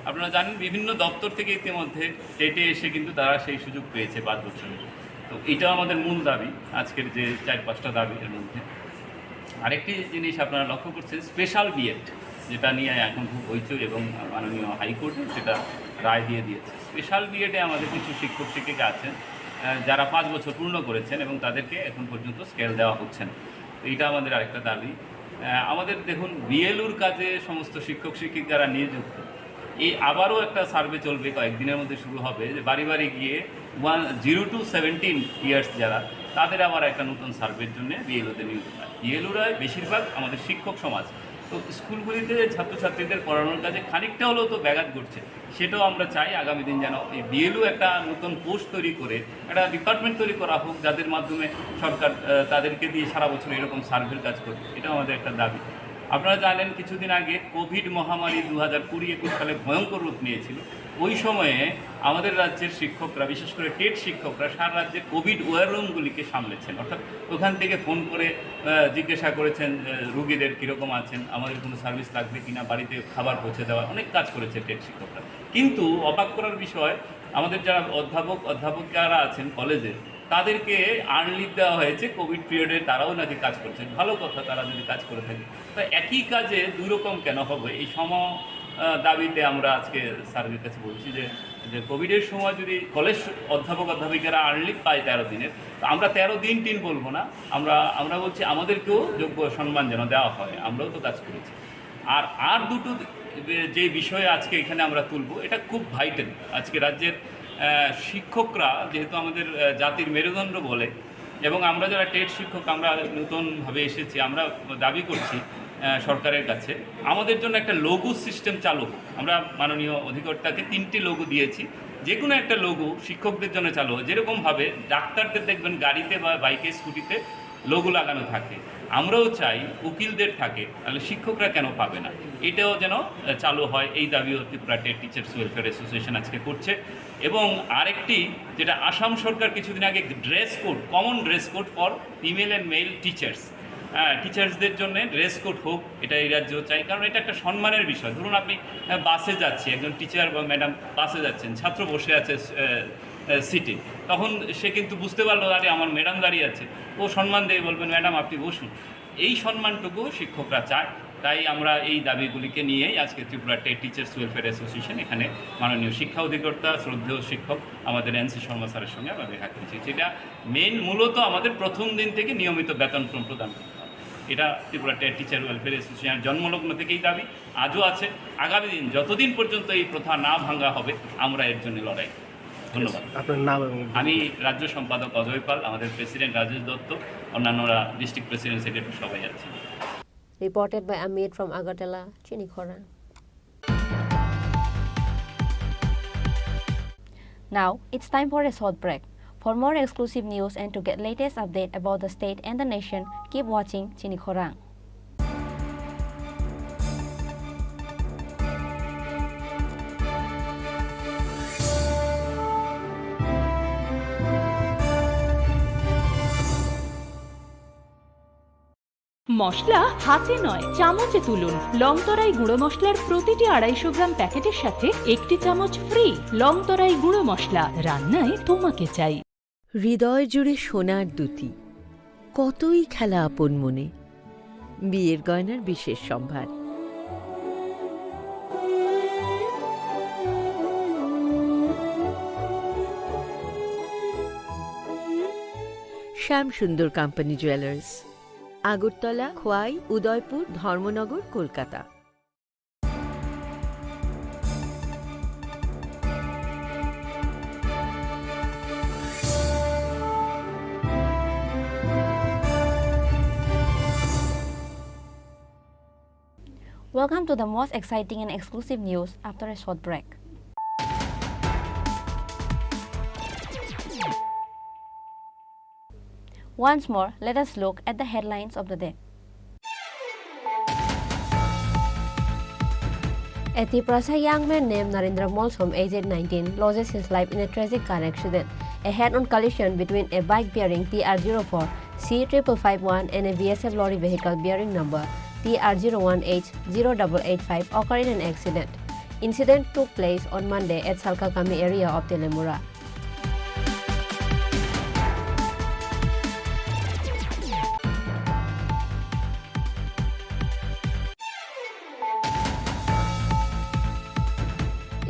আপনারা জানেন বিভিন্ন দপ্তর থেকে ইতিমধ্যে টেটে এসে কিন্তু তারা সেই সুযোগ পেয়েছে 5 বছরের। তো এটাও আমাদের মূল দাবি, আজকের যে 4-5টা দাবির মধ্যে। আরেকটি জিনিস আপনারা লক্ষ্য করছেন, স্পেশাল বিএড, যেটা নিয়ে এখন খুব হইচই এবং মাননীয় হাইকোর্টে সেটা রায় দিয়ে দিয়েছে। স্পেশাল বিএডে আমাদের কিছু শিক্ষক শিক্ষিকা আছেন যারা 5 বছর পূর্ণ করেছেন এবং তাদেরকে এখন পর্যন্ত স্কেল দেওয়া হচ্ছে না। তো এটা আমাদের আরেকটা দাবি। আমাদের দেখুন বিএলওর কাজে সমস্ত শিক্ষক শিক্ষিকারা নিযুক্ত, এই আবারও একটা সার্ভে চলবে, কয়েকদিনের মধ্যে শুরু হবে, যে বাড়ি বাড়ি গিয়ে 0 to 17 ইয়ার্স যারা, তাদের আবার একটা নতুন সার্ভের জন্য বিএলওতে নিয়োগ হয়। বিএলওরা বেশিরভাগ আমাদের শিক্ষক সমাজ। তো স্কুলগুলিতে ছাত্রছাত্রীদের পড়ানোর কাজে খানিকটা হলেও তো ব্যাঘাত ঘটছে, সেটাও আমরা চাই আগামী দিন যেন এই বিএলও একটা নতুন পোস্ট তৈরি করে একটা ডিপার্টমেন্ট তৈরি করা হোক, যাদের মাধ্যমে সরকার তাদেরকে দিয়ে সারা বছর এরকম সার্ভের কাজ করবে। এটাও আমাদের একটা দাবি। আপনারা জানেন কিছুদিন আগে কোভিড মহামারী 2020-21 সালে ভয়ঙ্কর রূপ নিয়েছিল। ওই সময়ে আমাদের রাজ্যের শিক্ষকরা, বিশেষ করে টেট শিক্ষকরা, সারা রাজ্যে কোভিড ওয়ার রুমগুলিকে সামলেছেন। অর্থাৎ ওখান থেকে ফোন করে জিজ্ঞাসা করেছেন রুগীদের কীরকম আছেন, আমাদের কোনো সার্ভিস লাগবে কিনা, বাড়িতে খাবার পৌঁছে দেওয়া, অনেক কাজ করেছে টেট শিক্ষকরা। কিন্তু অবাক করার বিষয়, আমাদের যারা অধ্যাপকারা আছেন কলেজে, তাদেরকে আর্নলিভ দেওয়া হয়েছে কোভিড পিরিয়ডে, তারাও নাকি কাজ করছেন। ভালো কথা, তারা যদি কাজ করে থাকে। তো একই কাজে 2 রকম কেন হবে? এই দাবিতে আমরা আজকে স্যারের কাছে বলছি যে কোভিডের সময় যদি কলেজ অধ্যাপক অধ্যাপিকারা আর্লি পায় 13 দিনের, তো আমরা 13 দিন বলবো না, আমরা বলছি আমাদেরকেও যোগ্য সম্মান যেন দেওয়া হয়, আমরাও তো কাজ করেছি। আর দুটো যে বিষয় আজকে এখানে আমরা তুলব, এটা খুব ভাইটাল। আজকে রাজ্যের শিক্ষকরা যেহেতু আমাদের জাতির মেরুদণ্ড বলে, এবং আমরা যারা টেট শিক্ষক আমরা নতুনভাবে এসেছি, আমরা দাবি করছি সরকারের কাছে আমাদের জন্য একটা লঘু সিস্টেম চালু হোক। আমরা মাননীয় অধিকর্তাকে 3টি লঘু দিয়েছি, যে কোনো একটা লঘু শিক্ষকদের জন্য চালু হোক। যেরকমভাবে ডাক্তারদের দেখবেন গাড়িতে বা বাইকে স্কুটিতে লঘু লাগানো থাকে, আমরাও চাই উকিলদের থাকে, তাহলে শিক্ষকরা কেন পাবে না? এটাও যেন চালু হয়, এই দাবিও Tripura TET teachers welfare association আজকে করছে। এবং আরেকটি যেটা আসাম সরকার কিছুদিন আগে dress code, common dress code for female and male টিচার্সদের জন্য ড্রেস কোড হোক, এটা এই রাজ্যেও চাই। কারণ এটা একটা সম্মানের বিষয়। ধরুন আপনি বাসে যাচ্ছেন, একজন টিচার বা ম্যাডাম বাসে যাচ্ছেন, ছাত্র বসে আছে সিটে, তখন সে কিন্তু বুঝতে পারলো আরে আমার ম্যাডাম দাঁড়িয়ে আছে, ও সম্মান দিয়ে বলবেন ম্যাডাম আপনি বসুন। এই সম্মানটুকু শিক্ষকরা চায়। তাই আমরা এই দাবিগুলিকে নিয়েই আজকে Tripura TET teachers welfare association এখানে মাননীয় শিক্ষা অধিকর্তা শ্রদ্ধেয় শিক্ষক আমাদের এনসি শর্মা স্যারের সঙ্গে আমরা দেখা করেছি। যেটা মূলত আমাদের প্রথম দিন থেকে নিয়মিত বেতন প্রদান করতে হবে। এটা Tripura TET teacher welfare association জন্মলগ্ন থেকেই দাবি, আজও আছে, আগামী দিন যতদিন পর্যন্ত এই প্রথা না ভাঙা হবে আমরা এর জন্য লড়াই। ধন্যবাদ। আপনার নাম? আমি রাজ্য সম্পাদক অজয় পাল, আমাদের প্রেসিডেন্ট রাজেশ দত্ত, অন্যান্যরা ডিস্ট্রিক্ট প্রেসিডেন্ট সেক্রেটারি সবাই আছে। Reported by Amit from Agartala, Chini Khorang. Now, it's time for a short break. For more exclusive news and to get latest update about the state and the nation, keep watching Chini Khorang. মশলা হাতে নয় চামচে তুলুন। লংতরাই গুঁড়ো মশলার প্রতিটি 250 গ্রাম প্যাকেটের সাথে 1টি চামচ ফ্রি। লংতরাই গুঁড়ো মশলা, রান্নায় তোমাকে চাই। হৃদয় জুড়ে সোনার দুটি, কতই খেলা আপন মনে, বিয়ের গয়নার বিশেষ সম্ভার। শ্যাম সুন্দর company jewellers, Agartala, Khowai, Udaipur, Dharmanagar, Kolkata. Welcome to the most exciting and exclusive news after a short break. Once more, let us look at the headlines of the day. A Triprasa young man named Narendra Molsom, aged 19, loses his life in a tragic car accident. A head-on collision between a bike bearing TR04 C5551 and a VSF lorry vehicle bearing number TR01H0885 occurred in an accident. Incident took place on Monday at Salkakami area of Telemura.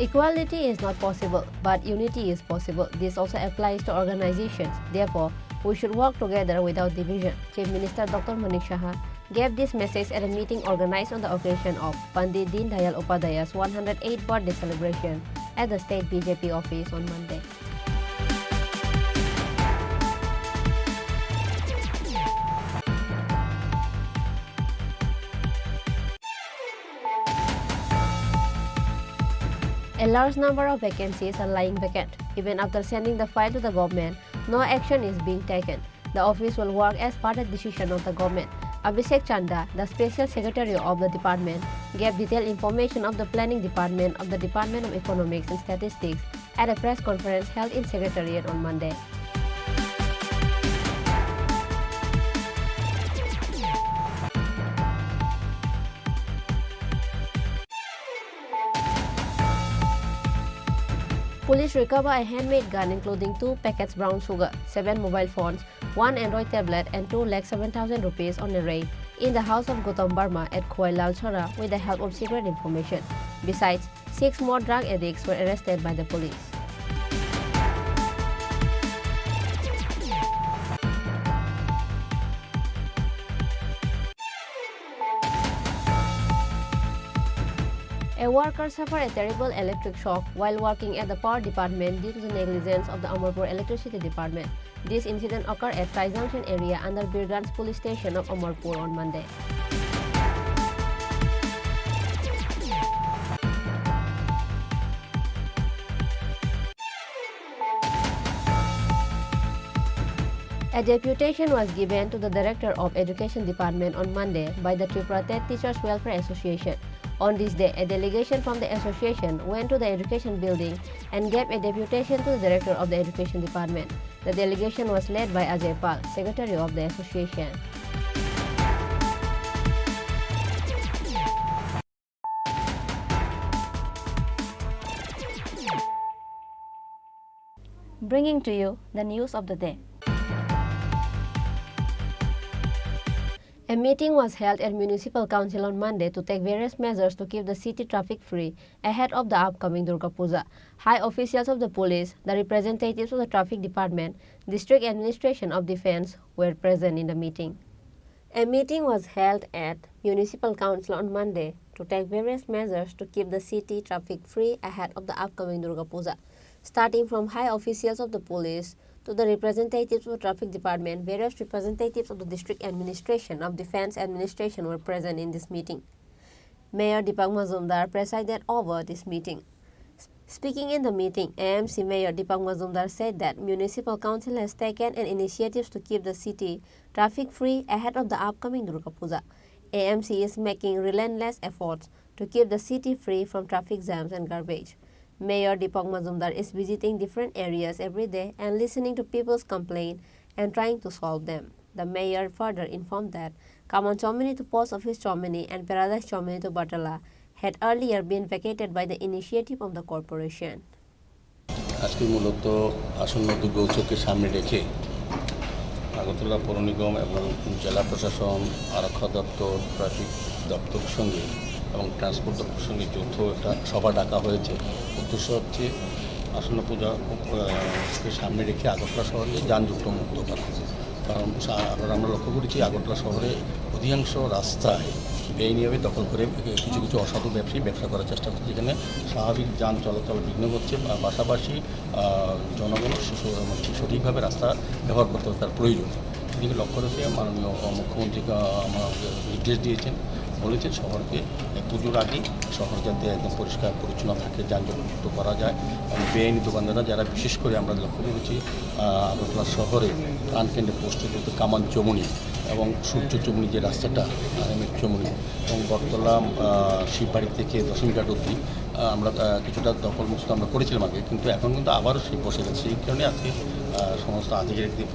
Equality is not possible, but unity is possible. This also applies to organizations. Therefore, we should work together without division. Chief Minister Dr. Manik Saha gave this message at a meeting organized on the occasion of Pandit Deen Dayal Upadaya's 108th birthday celebration at the State BJP office on Monday. A large number of vacancies are lying vacant. Even after sending the file to the government, no action is being taken. The office will work as per the decision of the government. Abhishek Chanda, the Special Secretary of the department, gave detailed information of the Planning Department of the Department of Economics and Statistics at a press conference held in Secretariat on Monday. Police recover a handmade gun including 2 packets brown sugar, 7 mobile phones, 1 Android tablet and 2,07,000 rupees on a raid in the house of Gautam Barma at Khoi Lalchora with the help of secret information. Besides, 6 more drug addicts were arrested by the police. A worker suffered a terrible electric shock while working at the power department due to the negligence of the Amarpur Electricity Department. This incident occurred at Trai Junction area under Birganj police station of Amarpur on Monday. A deputation was given to the Director of Education Department on Monday by the Tripura TET Teachers Welfare Association. On this day, a delegation from the association went to the education building and gave a deputation to the Director of the Education Department. The delegation was led by Ajay Pal, Secretary of the association. Bringing to you the news of the day. A meeting was held at Municipal Council on Monday to take various measures to keep the city traffic free ahead of the upcoming Durga Puja. High officials of the police, the representatives of the traffic department, district administration of defense were present in the meeting. A meeting was held at Municipal Council on Monday to take various measures to keep the city traffic free ahead of the upcoming Durga Puja. Starting from high officials of the police to the representatives of the traffic department, various representatives of the district administration of defense administration were present in this meeting. Mayor Deepak Majumdar presided over this meeting. Speaking in the meeting, AMC Mayor Deepak Majumdar said that Municipal Council has taken an initiative to keep the city traffic free ahead of the upcoming Durga Puja. AMC is making relentless efforts to keep the city free from traffic jams and garbage. Mayor Deepak Majumdar is visiting different areas every day and listening to people's complaints and trying to solve them. The mayor further informed that Kaman Chomini to Post Office Chomini and Paradise Chomini to Batala had earlier been vacated by the initiative of the corporation. আজকে মূলত আসন্ন দুর্গা উৎসবকে সামনে রেখে আগরতলা পৌর নিগম এবং জেলা প্রশাসন, আরক্ষা দপ্তর, ট্রাফিক দপ্তরের সঙ্গে এবং ট্রান্সপোর্ট দপ্তরের সঙ্গে যৌথ একটা সভা ডাকা হয়েছে। উদ্দেশ্য হচ্ছে আসন্ন পূজাকে সামনে রেখে আগরতলা শহরকে যানযুক্ত মুক্ত করা। কারণ আমরা লক্ষ্য করেছি আগরতলা শহরে অধিকাংশ রাস্তায় বেআইনিভাবে দখল করে কিছু কিছু অসাধু ব্যবসায়ী ব্যবসা করার চেষ্টা করছে, যেখানে স্বাভাবিক যান চলাচল বিঘ্ন হচ্ছে। পাশাপাশি জনগণ সঠিকভাবে রাস্তা ব্যবহার করতে হবে, তার প্রয়োজন। সেদিকে লক্ষ্য রেখে মাননীয় মুখ্যমন্ত্রী আমাকে নির্দেশ দিয়েছেন, বলেছেন শহরকে পুজোর আগেই শহর যাতে একদম পরিষ্কার পরিচ্ছন্ন থাকে, যানজটমুক্ত করা যায়। এবং বেআইনি দোকানদাররা যারা বিশেষ করে আমরা লক্ষ্য করেছি আগরতলা শহরে প্রাণকেন্দ্রে পোস্টে যেহেতু কামান চমুনি এবং সূর্য চমুনি যে রাস্তাটা এমএফ চমুনি এবং বটতলা শিববাড়ি থেকে দশমীঘাট অবধি আমরা কিছুটা দখলমুক্ত আমরা করেছিলাম আগে, কিন্তু এখন কিন্তু আবারও সেই বসে গেছে। সেই কারণে আজকে সমস্ত আধিকারিকদের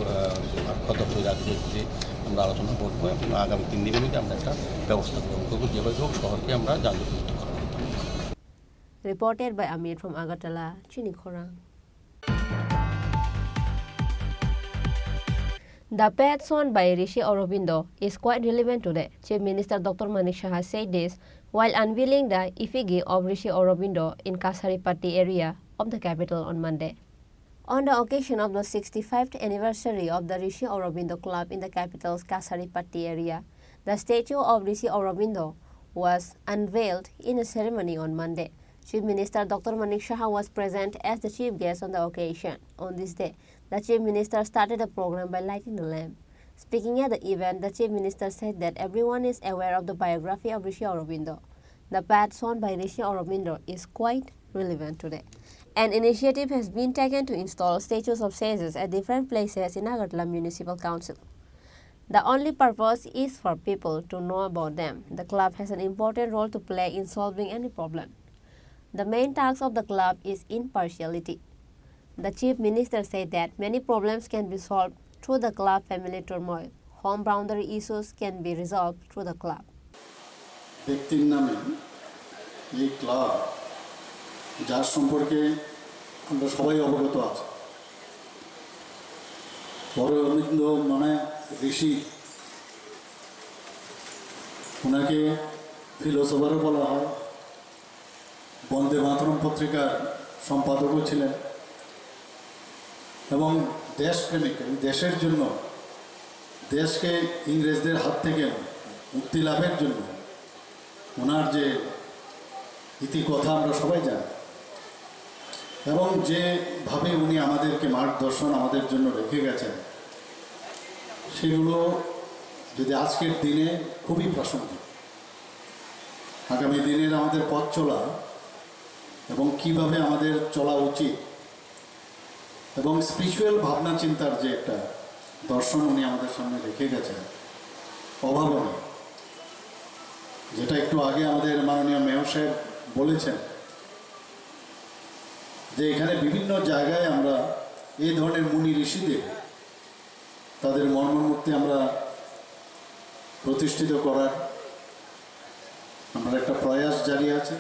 আরক্ষা দপ্তরের আধিকারিকদের আমরা আলোচনা করবো এবং আগামী 3 দিনের মধ্যে আমরা একটা ব্যবস্থা গ্রহণ করবো, যেভাবে হোক শহরকে আমরা যানজটমুক্ত করব। Reported by Amir from Agartala, Chini Khorang. The path shown by Rishi Aurobindo is quite relevant today. Chief Minister Dr. Manik Saha said this while unveiling the effigy of Rishi Aurobindo in Kasaripatti area of the capital on Monday. On the occasion of the 65th anniversary of the Rishi Aurobindo Club in the capital's Kasaripatti area, the statue of Rishi Aurobindo was unveiled in a ceremony on Monday. Chief Minister Dr. Manik Saha was present as the chief guest on the occasion. On this day, the Chief Minister started the program by lighting the lamp. Speaking at the event, the Chief Minister said that everyone is aware of the biography of Rishi Aurobindo. The path shown by Rishi Aurobindo is quite relevant today. An initiative has been taken to install statues of sages at different places in Agartala Municipal Council. The only purpose is for people to know about them. The club has an important role to play in solving any problem. The main task of the club is impartiality. The Chief Minister said that many problems can be solved through the club family turmoil. Home boundary issues can be resolved through the club. ব্যক্তির নামে এই club যার সম্পর্কে আমরা সবাই অবগত আছি, বড় অরবিন্দ মানে ঋষি, ওনাকে ফিলোসফারও বলা হয়, বন্দে মাতরম পত্রিকার সম্পাদকও ছিলেন এবং দেশপ্রেমিক, দেশের জন্য, দেশকে ইংরেজদের হাত থেকে মুক্তি লাভের জন্য ওনার যে ইতিকথা আমরা সবাই জানি এবং যেভাবে উনি আমাদেরকে মার্গদর্শন আমাদের জন্য রেখে গেছেন সেগুলো যদি আজকের দিনে খুবই প্রাসঙ্গিক। আগামী দিনের আমাদের পথ চলা এবং কিভাবে আমাদের চলা উচিত এবং স্পিরিচুয়াল ভাবনা চিন্তার যে একটা দর্শন উনি আমাদের সামনে রেখে গেছেন অভাবনীয়, যেটা একটু আগে আমাদের মাননীয় মেয়র সাহেব বলেছেন যে এখানে বিভিন্ন জায়গায় আমরা এই ধরনের মুনি ঋষিদের তাদের মর্মমূর্তি আমরা প্রতিষ্ঠিত করার আমার একটা প্রয়াস জারি আছে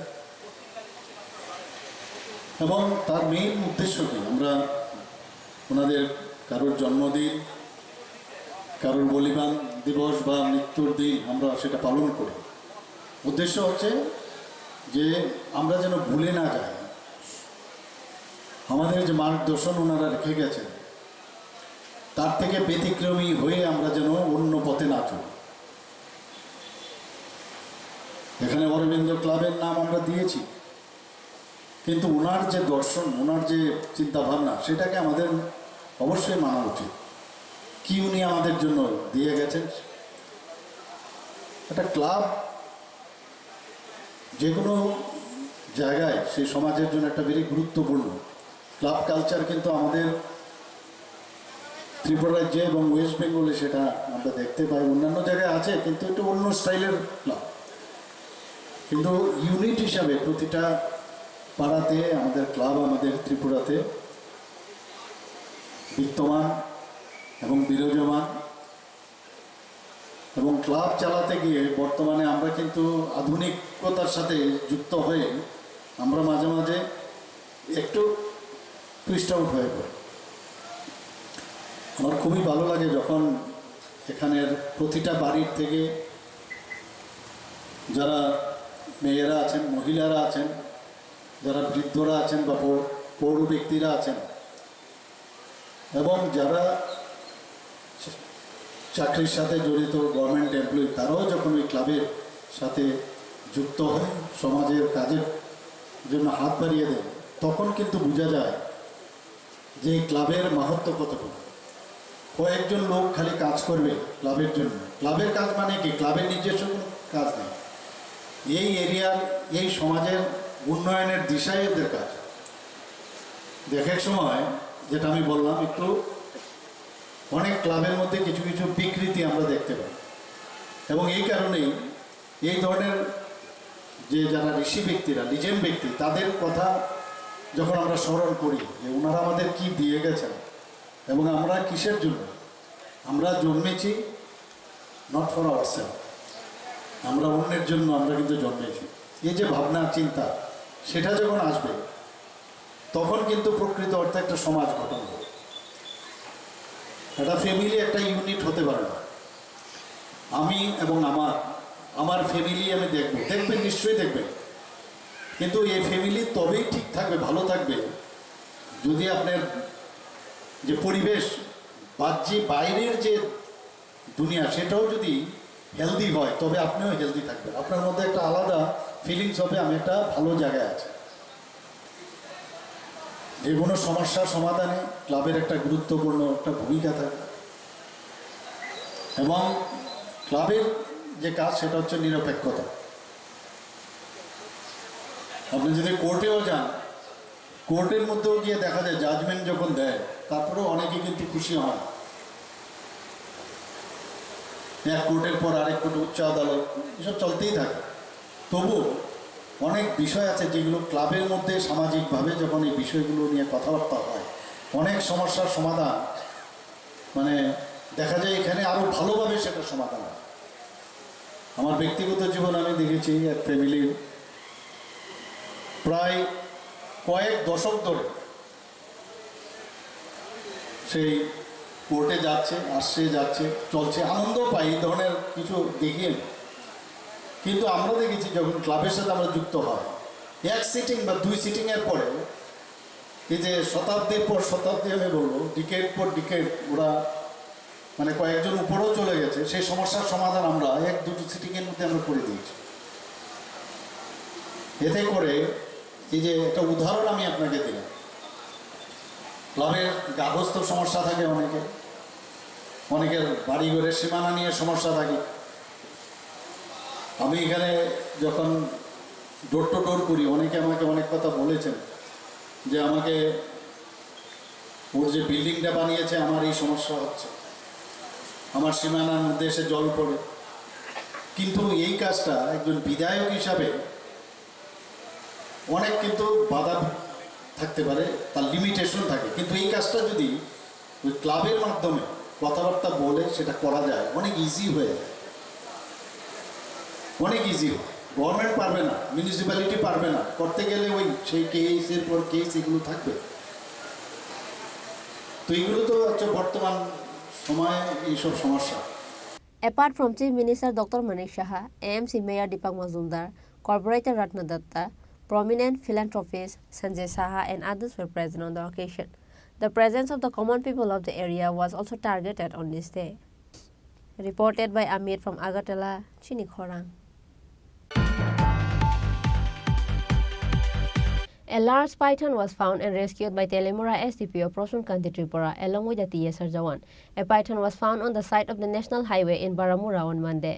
এবং তার মেইন উদ্দেশ্য কি, আমরা ওনাদের কারোর জন্মদিন, কারোর বলিদান দিবস বা মৃত্যুর দিন আমরা সেটা পালন করি। উদ্দেশ্য হচ্ছে যে আমরা যেন ভুলে না যাই আমাদের যে মার্গদর্শন ওনারা রেখে গেছেন তার থেকে ব্যতিক্রমী হয়ে আমরা যেন অন্য পথে না চলি। এখানে অরবিন্দ ক্লাবের নাম আমরা দিয়েছি, কিন্তু ওনার যে দর্শন, ওনার যে চিন্তাভাবনা সেটাকে আমাদের অবশ্যই মানা উচিত। কি উনি আমাদের জন্য দিয়ে গেছেন, একটা ক্লাব যে কোনো জায়গায় সেই সমাজের জন্য একটা ভেরি গুরুত্বপূর্ণ। ক্লাব কালচার কিন্তু আমাদের ত্রিপুরা রাজ্যে এবং ওয়েস্ট বেঙ্গলে সেটা আমরা দেখতে পাই, অন্যান্য জায়গায় আছে কিন্তু একটু অন্য স্টাইলের ক্লাব, কিন্তু ইউনিট হিসাবে প্রতিটা পাড়াতে আমাদের ক্লাব আমাদের ত্রিপুরাতে বিদ্যমান এবং বিরাজমান। এবং ক্লাব চালাতে গিয়ে বর্তমানে আমরা কিন্তু আধুনিকতার সাথে যুক্ত হয়ে আমরা মাঝে মাঝে একটু টুইস্ট আউট হয়ে পড়ি। আমার খুবই ভালো লাগে যখন এখানের প্রতিটা বাড়ির থেকে যারা মেয়েরা আছেন, মহিলারা আছেন, যারা বৃদ্ধরা আছেন বা পৌর ব্যক্তিরা আছেন এবং যারা চাকরির সাথে জড়িত গভর্নমেন্ট এমপ্লয়ি, তারাও যখন ওই ক্লাবের সাথে যুক্ত হয়, সমাজের কাজের জন্য হাত বাড়িয়ে দেয়, তখন কিন্তু বোঝা যায় যে এই ক্লাবের মাহাত্ম্য কতটুকু। কয়েকজন লোক খালি কাজ করবে ক্লাবের জন্য, ক্লাবের কাজ মানে কি, ক্লাবের নিজস্ব কোনো কাজ নেই, এই এরিয়ার এই সমাজের উন্নয়নের দিশায় এদের কাজ। দেখার সময় যেটা আমি বললাম, একটু অনেক ক্লাবের মধ্যে কিছু কিছু বিকৃতি আমরা দেখতে পাই এবং এই কারণেই এই ধরনের যে যারা ঋষি ব্যক্তিরা, লিজেন্ড ব্যক্তি, তাদের কথা যখন আমরা স্মরণ করি যে ওনারা আমাদের কি দিয়ে গেছেন এবং আমরা কিসের জন্য আমরা জন্মেছি, নট ফর আওয়ারসেলফ, আমরা অন্যের জন্য আমরা কিন্তু জন্মেছি, এই যে ভাবনা চিন্তা সেটা যখন আসবে তখন কিন্তু প্রকৃত অর্থে একটা সমাজ গঠন হবে। একটা ফ্যামিলি একটা ইউনিট হতে পারে না। আমি এবং আমার ফ্যামিলি আমি দেখবেন নিশ্চয়ই দেখবেন, কিন্তু এই ফ্যামিলি তবেই ঠিক থাকবে, ভালো থাকবে যদি আপনার যে পরিবেশ, বাইরের যে দুনিয়া সেটাও যদি হেলদি হয়, তবে আপনিও হেলদি থাকবেন। আপনার মধ্যে একটা আলাদা ফিলিংস হবে, আমি একটা ভালো জায়গায় আছি। যে কোনো সমস্যার সমাধানে ক্লাবের একটা গুরুত্বপূর্ণ একটা ভূমিকা থাকে এবং ক্লাবের যে কাজ সেটা হচ্ছে নিরপেক্ষতা। আপনি যদি কোর্টেও যান, কোর্টের মধ্যেও গিয়ে দেখা যায় জাজমেন্ট যখন দেয় তারপরেও অনেকে কিন্তু খুশি হয়, এক কোর্টের পর আরেক কোর্ট, উচ্চ আদালত, এসব চলতেই থাকে। তবু অনেক বিষয় আছে যেগুলো ক্লাবের মধ্যে সামাজিকভাবে যখন এই বিষয়গুলো নিয়ে কথাবার্তা হয়, অনেক সমস্যার সমাধান মানে দেখা যায় এখানে আরও ভালোভাবে সেটা সমাধান হয়। আমার ব্যক্তিগত জীবন আমি দেখেছি এক ফ্যামিলির প্রায় কয়েক দশক ধরে সেই কোর্টে যাচ্ছে, আসছে, যাচ্ছে, চলছে, আনন্দ পাই এই ধরনের কিছু দেখিয়ে। কিন্তু আমরা দেখেছি যখন ক্লাবের সাথে আমরা যুক্ত হয়, এক সিটিং বা 2 সিটিংয়ের পরে এই যে শতাব্দীর পর শতাব্দী আমি বলবো, ডিকেড পর ডিকেড ওরা মানে কয়েকজন উপরেও চলে গেছে, সেই সমস্যার সমাধান আমরা 1-2 সিটিংয়ের মধ্যে আমরা করে দিয়েছি। এতে করে এই যে একটা উদাহরণ আমি আপনাকে দিলাম, ক্লাবের গার্হস্থ্য সমস্যা থাকে অনেকের বাড়িঘরের সীমানা নিয়ে সমস্যা থাকে। আমি এখানে যখন ডোর টু ডোর করি, অনেকে আমাকে অনেক কথা বলেছেন যে আমাকে ওর যে বিল্ডিংটা বানিয়েছে আমার এই সমস্যা হচ্ছে, আমার সীমানার মধ্যে এসে জল পড়ে। কিন্তু এই কাজটা একজন বিধায়ক হিসাবে অনেক কিন্তু বাধা থাকতে পারে, তার লিমিটেশন থাকে, কিন্তু এই কাজটা যদি ওই ক্লাবের মাধ্যমে কথাবার্তা বলে সেটা করা যায়, অনেক ইজি হয়ে যায়, অনেক ইজি। গভর্নমেন্ট পারবে না, মিউনিসিপ্যালিটি পারবে না, করতে গেলে ওই সেই কেসের পর কেস এগুলো থাকবে। তো এগুলো তো হচ্ছে বর্তমান সময়ে এইসব সমস্যা। Apart from Chief Minister Dr. Manik Saha, AMC Mayor Deepak Majumdar, Corporator Ratna Datta, prominent philanthropists Sanjay Saha and others were present on the occasion. The presence of the common people of the area was also targeted on this day. Reported by Amit from Agartala, Chini Khorang. A large python was found and rescued by Telemura SDPO Prosun Kanti Tripura along with the TSR Jawan. A python was found on the side of the national highway in Baramura on Monday.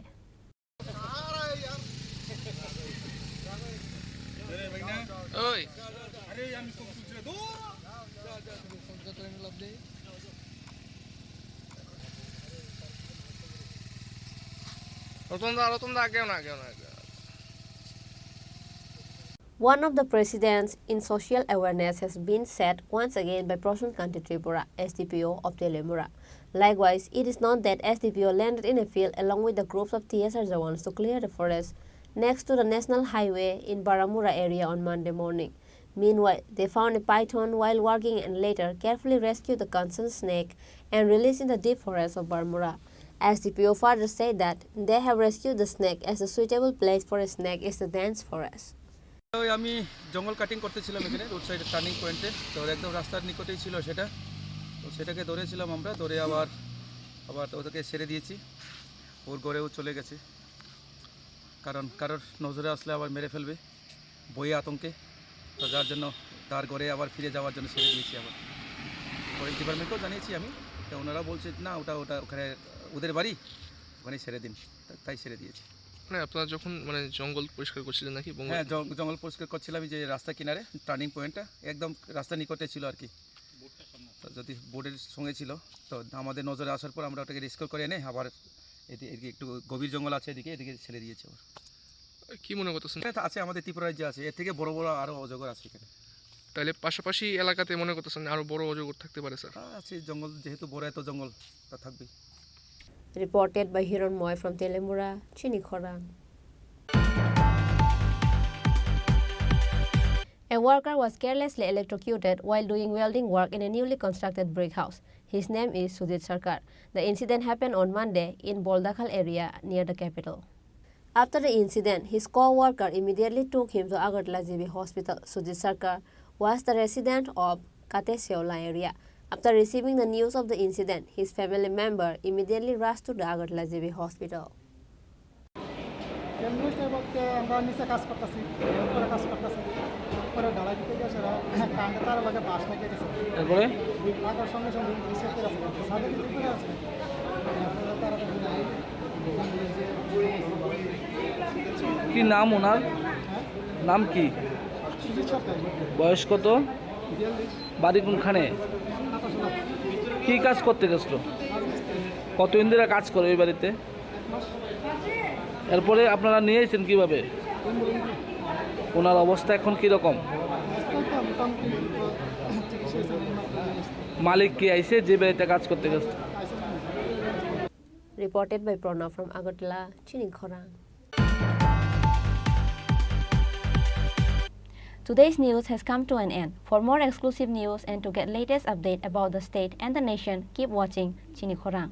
One of the precedents in social awareness has been set once again by Prosun Kanti Tripura, SDPO of Telemura. Likewise, it is known that SDPO landed in a field along with the groups of TSR Jawans to clear the forest next to the national highway in Baramura area on Monday morning. Meanwhile, they found a python while working and later carefully rescued the concerned snake and released in the deep forest of Baramura. SDPO further said that they have rescued the snake as a suitable place for a snake is the dense forest. আমি জঙ্গল cutting করতেছিলাম এখানে road সাইডে turning পয়েন্টে, তো একদম রাস্তার নিকটেই ছিল সেটা, তো সেটাকে ধরেছিলাম আমরা, ধরে আবার ওদেরকে ছেড়ে দিয়েছি। ওর ঘরেও চলে গেছে, কারণ কারোর নজরে আসলে আবার মেরে ফেলবে বই আতঙ্কে, তো যার জন্য তার ঘরে আবার ফিরে যাওয়ার জন্য ছেড়ে দিয়েছি। আবার ফরেস্ট ডিপার্টমেন্টকেও জানিয়েছি আমি, তো ওনারা বলছে না ওটা ওখানে ওদের বাড়ি, ওখানে ছেড়ে দিন, তাই ছেড়ে দিয়েছি। মানে আপনারা যখন মানে জঙ্গল পরিষ্কার করছিলেন নাকি? হ্যাঁ, জঙ্গল পরিষ্কার করছিলাম, যে রাস্তা কিনারে টার্নিং পয়েন্টটা একদম রাস্তার নিকটে ছিল আর কি, তো যদি বোর্ডের সঙ্গে ছিল, তো আমাদের নজরে আসার পর আমরা ওটাকে রেস্কিউ করে এনে আবার এদিকে একটু গভীর জঙ্গল আছে এদিকে ছেড়ে দিয়েছি। আবার কি মনে করতেছেন? আছে আমাদের ত্রিপুরা রাজ্যে আছে, এর থেকে বড় বড় আরও অজগর আছে এখানে। তাহলে পাশাপাশি এলাকাতে মনে করতেছেন আরও বড় অজগর থাকতে পারে? স্যার আছে, জঙ্গল যেহেতু বড় এত জঙ্গল তা থাকবেই। Reported by Hiron Moy from Telemura, Chini Khorang. A worker was carelessly electrocuted while doing welding work in a newly constructed brick house. His name is Sujit Sarkar. The incident happened on Monday in Boldakhal area near the capital. After the incident, his co-worker immediately took him to Agartala GB Hospital. Sujit Sarkar was the resident of Kateseola area. After receiving the news of the incident, his family member immediately rushed to the Agartala GB Hospital. কি নাম ওনার? নাম কি? বয়স কত? বাড়ি কোনখানে? কি কাজ করতে গেছিল? কত ইন্দিরা কাজ করে ওই বাড়িতে? এরপরে আপনারা নিয়ে এসেছেন কিভাবে? ওনার অবস্থা এখন কীরকম? মালিক কি আইছে যে বাড়িতে কাজ করতে গেছে? Reported by Pranav from Agartala, Chini Khorang. Today's news has come to an end. For more exclusive news and to get latest update about the state and the nation, keep watching Chini Khorang.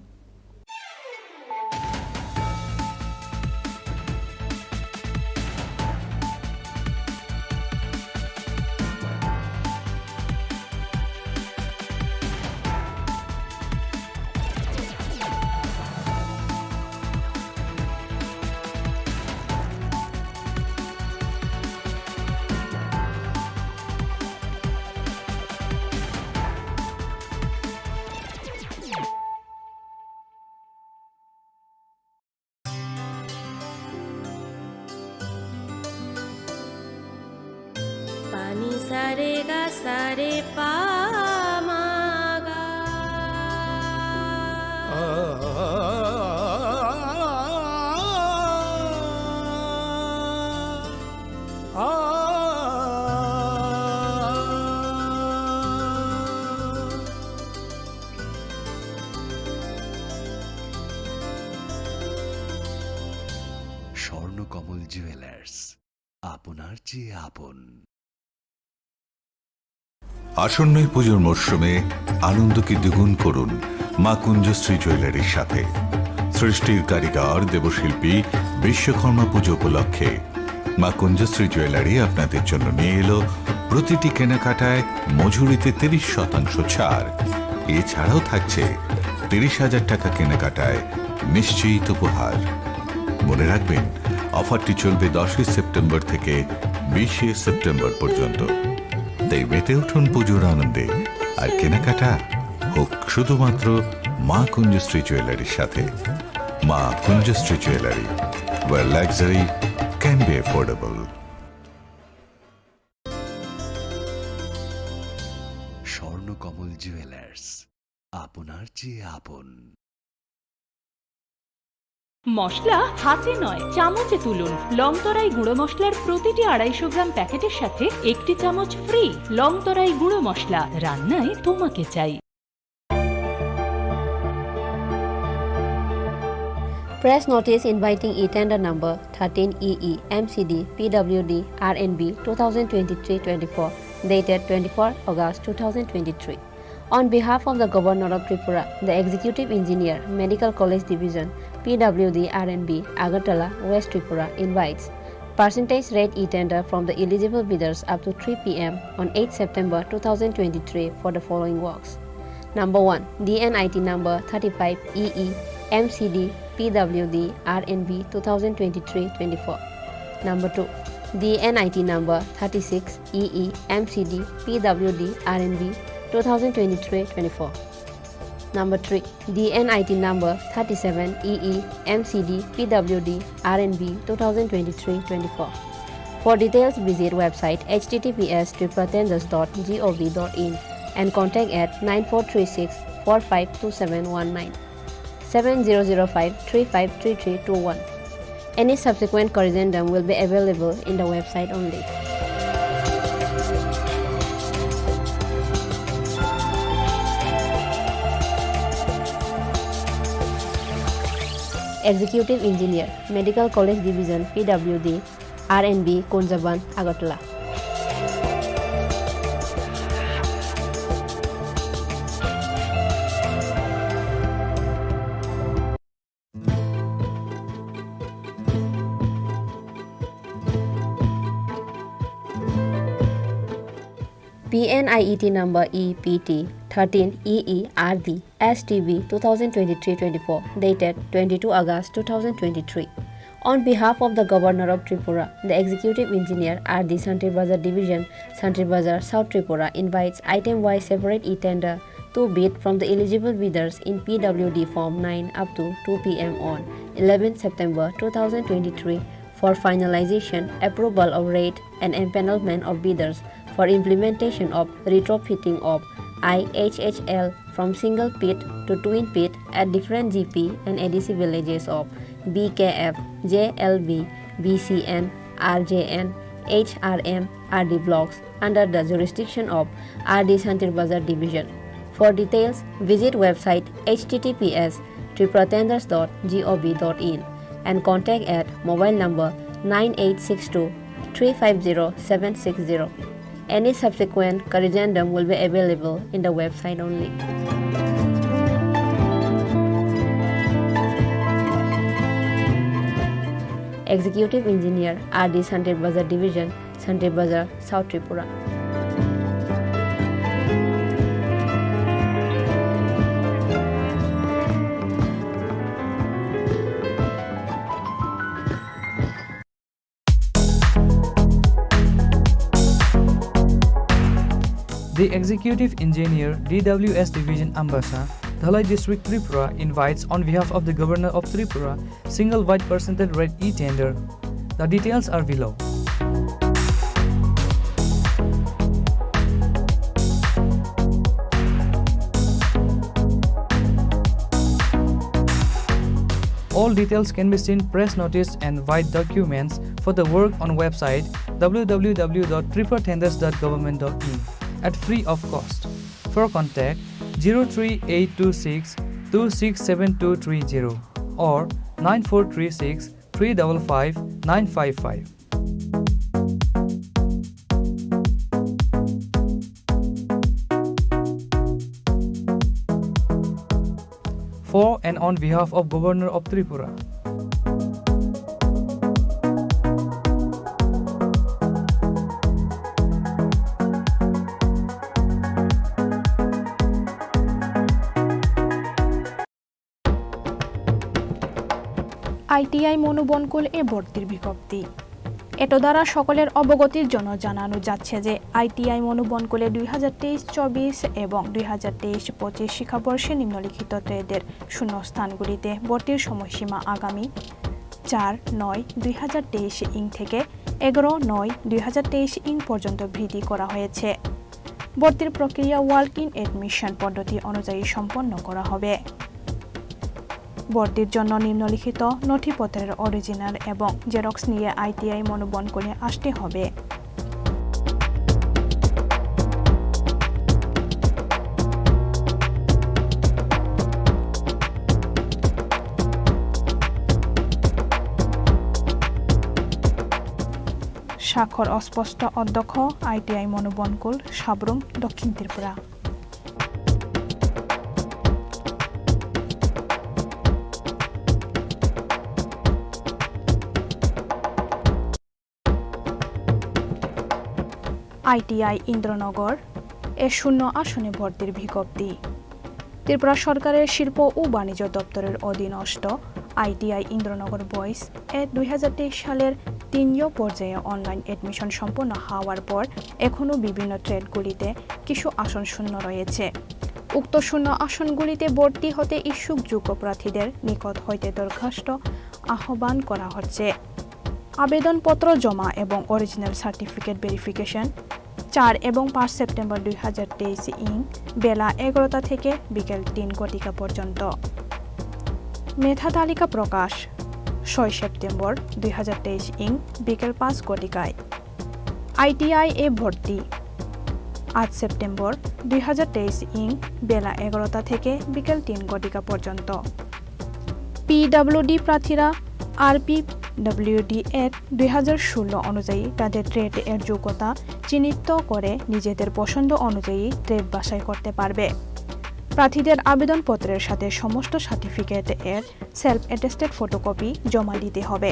रे गा सा रे पा मा गा Swarnakamal jewellers, আপনার চেয়ে আপন। আসন্ন এই পুজোর মরশুমে আনন্দকে দ্বিগুণ করুন মা কুঞ্জশ্রী জুয়েলারির সাথে। সৃষ্টির কারিগর দেবশিল্পী বিশ্বকর্মা পুজো উপলক্ষে মা কুঞ্জশ্রী জুয়েলারি আপনাদের জন্য নিয়ে এলো প্রতিটি কেনাকাটায় মজুরিতে 30% ছাড়। এছাড়াও থাকছে 30,000 টাকা কেনাকাটায় নিশ্চিত উপহার। মনে রাখবেন, অফারটি চলবে 10 সেপ্টেম্বর থেকে 20 সেপ্টেম্বর পর্যন্ত। তাই মেতে উঠুন পুজোর আনন্দে, আর কেনাকাটা হোক শুধুমাত্র মা কুঞ্জশ্রী জুয়েলারির সাথে। Maa Kunjashree jewellery, where luxury can be affordable. Swarnakamal jewellers, আপনার চেয়ে আপন। মশলা হাতে নয় চামচে তুলুন। লংতরাই গুঁড়ো মশলার প্রতিটি 250 গ্রাম প্যাকেটের সাথে 1 চামচ ফ্রি। লংতরাই গুঁড়ো মশলা, রান্নায় তোমাকে চাই। Press notice inviting e-tender number 13EE MCD PWD RNB 2023-24 dated 24 August 2023. On behalf of the Governor of Tripura, the Executive Engineer, Medical College Division, PWD RNB, Agartala, West Tripura invites percentage rate e-tender from the eligible bidders up to 3 p.m. on 8 September 2023 for the following works. Number 1. DNIT number 35EE MCD PWD RNB 2023-24. Number 2. DNIT number 36EE MCD PWD RNB 2023-24. Number 3. DNIT number 37EE MCD PWD RNB 2023-24. For details, visit website https://tripratenders.gov.in and contact at 9436 452719 7005 353321. Any subsequent corrigendum will be available in the website only. Executive Engineer, Medical College Division, PWD, RNB, Konjaban, Agartala. PNIET number EPT 13EERD STB 2023-24 dated 22 August 2023. On behalf of the Governor of Tripura, the Executive Engineer RD Santri Bazar Division, Santri Bazar, South Tripura invites item-wise separate e-tender to bid from the eligible bidders in PWD Form 9 up to 2 p.m. on 11 September 2023 for finalization, approval of rate and empanelment of bidders for implementation of retrofitting of IHHL from single pit to twin pit at different GP and ADC villages of BKF, JLB, BCN, RJN, HRM, RD blocks under the jurisdiction of RD Santri Bazar Division. For details, visit website https://tripratenders.gov.in and contact at mobile number 9862 350 760. Any subsequent corrigendum will be available in the website only. Executive Engineer RD Santri Bazar Division, Santri Bazar, South Tripura. The Executive Engineer, DWS Division Ambassa, Dhalai District Tripura invites on behalf of the Governor of Tripura single wide percentage rate e-tender. The details are below. All details can be seen press notice and white documents for the work on website www.tripuratenders.government.in at free of cost. For contact 03826 267230 or 9436 355 955. For and on behalf of Governor of Tripura. ITI মনোবনকুল এ ভর্তির বিজ্ঞপ্তি। এটো দ্বারা সকলের অবগতির জন্য জানানো যাচ্ছে যে ITI মনোবনকুলে 2023-24 এবং 2023-25 শিক্ষাবর্ষে নিম্নলিখিত ট্রেডের শূন্যস্থানগুলিতে ভর্তির সময়সীমা আগামী 4/9/2023 ইং থেকে 11/9/2023 ইং পর্যন্ত বৃদ্ধি করা হয়েছে। ভর্তির প্রক্রিয়া ওয়ার্ক ইন অ্যাডমিশন পদ্ধতি অনুযায়ী সম্পন্ন করা হবে। ভর্তির জন্য নিম্নলিখিত নথিপত্রের অরিজিনাল এবং জেরক্স নিয়ে ITI মনোবনকুলে আসতে হবে। স্বাক্ষর অস্পষ্ট অধ্যক্ষ ITI মনোবনকুল সাবরুম দক্ষিণ ত্রিপুরা। ITI ইন্দ্রনগর এ শূন্য আসনে ভর্তির বিজ্ঞপ্তি। ত্রিপুরা সরকারের শিল্প ও বাণিজ্য দপ্তরের অধীনস্থ ITI ইন্দ্রনগর বয়েজ এ 2023 সালের 3য় পর্যায়ে অনলাইন অ্যাডমিশন সম্পন্ন হওয়ার পর এখনও বিভিন্ন ট্রেডগুলিতে কিছু আসন শূন্য রয়েছে। উক্ত শূন্য আসনগুলিতে ভর্তি হতে ইচ্ছুক যোগ্য প্রার্থীদের নিকট হইতে দরখাস্ত আহ্বান করা হচ্ছে। আবেদনপত্র জমা এবং অরিজিনাল সার্টিফিকেট ভেরিফিকেশন 4 এবং 5 সেপ্টেম্বর 2023 ইং বেলা 11টা থেকে বিকেল 3 ঘটিকা পর্যন্ত। মেধা তালিকা প্রকাশ 6 সেপ্টেম্বর 2023 ইং বিকেল 5 ঘটিকায়। ITI এ ভর্তি 8 সেপ্টেম্বর 2023 ইং বেলা 11টা থেকে বিকেল 3 ঘটিকা পর্যন্ত। PWD প্রার্থীরা RPWD Act 2016 অনুযায়ী তাদের ট্রেড এর যোগ্যতা চিহ্নিত করে নিজেদের পছন্দ অনুযায়ী ট্রেড বাছাই করতে পারবে। প্রার্থীদের আবেদনপত্রের সাথে সমস্ত সার্টিফিকেট এর সেলফ অ্যাটেস্টেড ফটোকপি জমা দিতে হবে।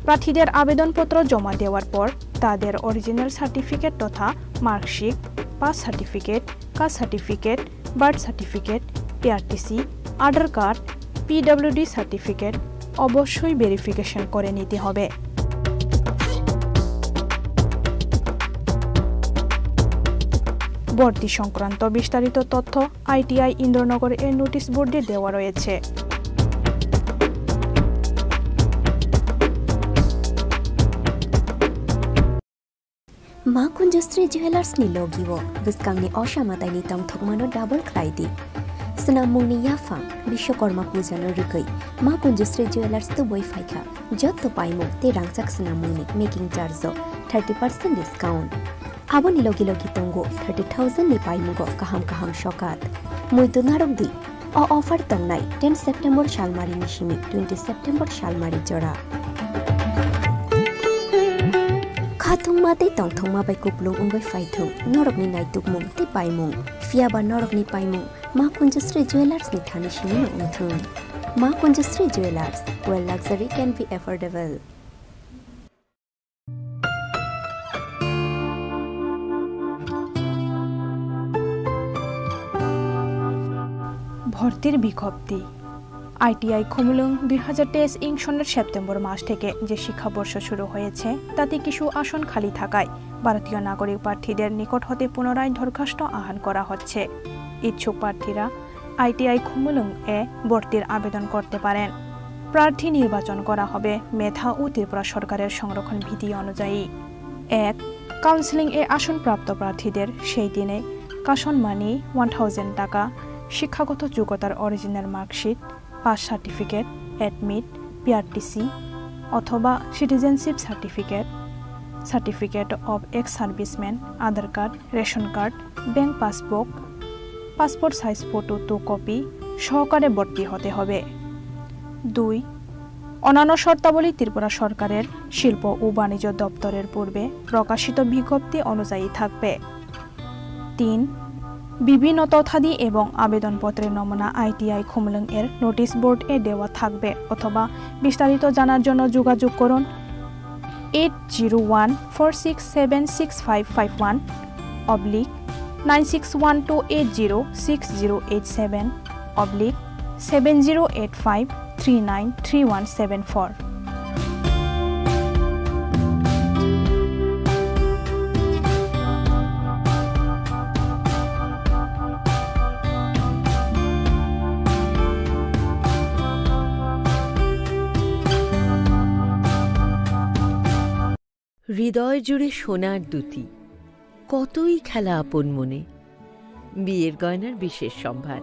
প্রার্থীদের আবেদনপত্র জমা দেওয়ার পর তাদের অরিজিনাল সার্টিফিকেট তথা marksheet, pass certificate, caste certificate, birth certificate, PRTC, Aadhaar card, PWD certificate অবশ্যই ভেরিফিকেশন করে নিতে হবে। ভর্তি সংক্রান্ত বিস্তারিত তথ্য ITI ইন্দ্রনগর এর নোটিশ বোর্ডে দেওয়া রয়েছে। মা কুঞ্জশ্রী jewellers ni logiwo biskangni oshamatani tongthokmano double khlaidi snamungni yafang bishwakorma pujano rukai ma Kunjashree jewellers to boi phaikha jotto paimo te rangchak snamungni making charge 30% discount aboni logi tongo 30,000 ni paimugo kaham shokat muitu narokdi o offer tongnai 10 September shalmari nishimi 20 September shalmari jora Khatung mate tongthong ma bai kuplung ungoi faithung norokni naitukmung te paimung fiaba norokni paimung ma Kunjashree jewellers ni thani shimi nokthung ma Kunjashree jewellers where luxury can be affordable ভর্তির বিজ্ঞপ্তি ITI খুমুলুং 2023 ইং সনের September মাস থেকে যে শিক্ষাবর্ষ শুরু হয়েছে তাতে কিছু আসন খালি থাকায় ভারতীয় নাগরিক প্রার্থীদের নিকট হতে পুনরায় দরখাস্ত আহ্বান করা হচ্ছে। ইচ্ছুক প্রার্থীরা ITI খুমুলুং এ ভর্তির আবেদন করতে পারেন। প্রার্থী নির্বাচন করা হবে মেধা ও ত্রিপুরা সরকারের সংরক্ষণ বিধি অনুযায়ী। 1. কাউন্সেলিং এ আসন প্রাপ্ত প্রার্থীদের সেই দিনে কাশন মানি 1000 টাকা, শিক্ষাগত যোগ্যতার original marksheet, pass certificate, admit, PRTC অথবা citizenship certificate of ex serviceman, Aadhaar card, ration card, bank passbook, passport size photo 2 copy সহকারে ভর্তি হতে হবে। 2. অন্যান্য শর্তাবলী ত্রিপুরা সরকারের শিল্প ও বাণিজ্য দপ্তরের পূর্বে প্রকাশিত বিজ্ঞপ্তি অনুযায়ী থাকবে। 3. বিভিন্ন তথ্যাদি এবং আবেদনপত্রের নমুনা ITI খুমলুং এর নোটিশ বোর্ডে দেওয়া থাকবে অথবা বিস্তারিত জানার জন্য যোগাযোগ করুন 8014676551 /9612806087 /7085393174। হৃদয় জুড়ে সোনার দুটি, কতই খেলা আপন মনে, বিয়ের গয়নার বিশেষ সম্ভার।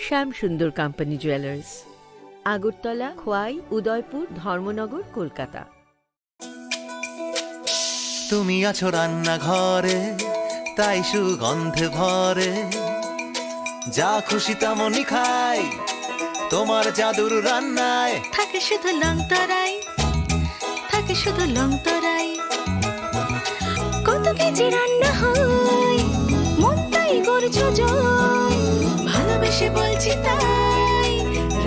শ্যাম সুন্দর কোম্পানি জুয়েলার্স, আগরতলা, খোয়াই, উদয়পুর, ধর্মনগর, কলকাতা। তুমি আছো রান্নাঘরে, তাই সুগন্ধে ভরে, যা খুশি তেমনই খাই, তোমার জাদুর রান্নায় থাকে শুধু লংতরাই, থাকে শুধু লংতরাই। কত কেজি রান্না হয়, মন তাই করছো জয়, ভালোবেসে বলছি তাই,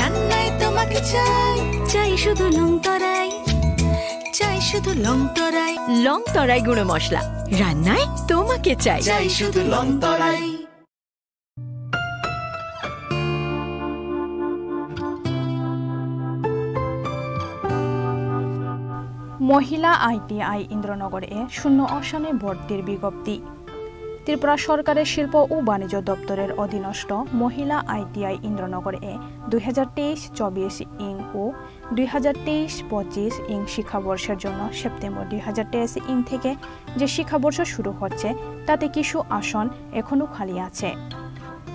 রান্নায় তোমাকে চাই, চাই শুধু লংতরাই, চাই শুধু লংতরাই। লংতরাই গুঁড়ো মশলা, রান্নায় তোমাকে চাই, চাই শুধু লংতরাই। মহিলা ITI ইন্দ্রনগরে শূন্য আসনে ভর্তির বিজ্ঞপ্তি। ত্রিপুরা সরকারের শিল্প ও বাণিজ্য দপ্তরের অধীনস্থ মহিলা ITI ইন্দ্রনগরে 2023-24 ইং ও 2023-25 ইং শিক্ষাবর্ষের জন্য সেপ্টেম্বর 2023 ইং থেকে যে শিক্ষাবর্ষ শুরু হচ্ছে তাতে কিছু আসন এখনও খালি আছে।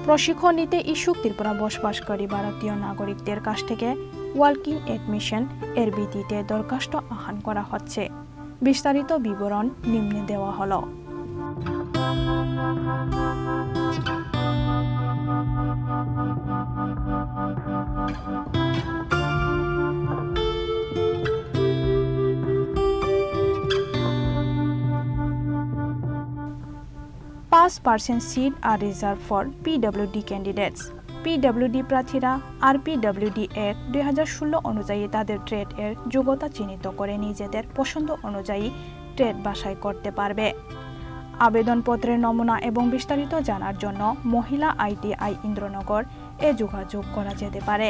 প্রশিক্ষণ নিতে ইচ্ছুক ত্রিপুরা বসবাসকারী ভারতীয় নাগরিকদের কাছ থেকে ওয়ার্কিং অ্যাডমিশন এর ভিত্তিতে দরখাস্ত আহ্বান করা হচ্ছে। বিস্তারিত বিবরণ নিম্নে দেওয়া হলো। % seat are reserved for PWD candidates. PWD প্রার্থীরা RPWD Act 2016 অনুযায়ী তাদের ট্রেড এর যোগ্যতা চিহ্নিত করে নিজেদের পছন্দ অনুযায়ী ট্রেড বাছাই করতে পারবে। আবেদনপত্রের নমুনা এবং বিস্তারিত জানার জন্য মহিলা ITI ইন্দ্রনগর যোগাযোগ করা যেতে পারে।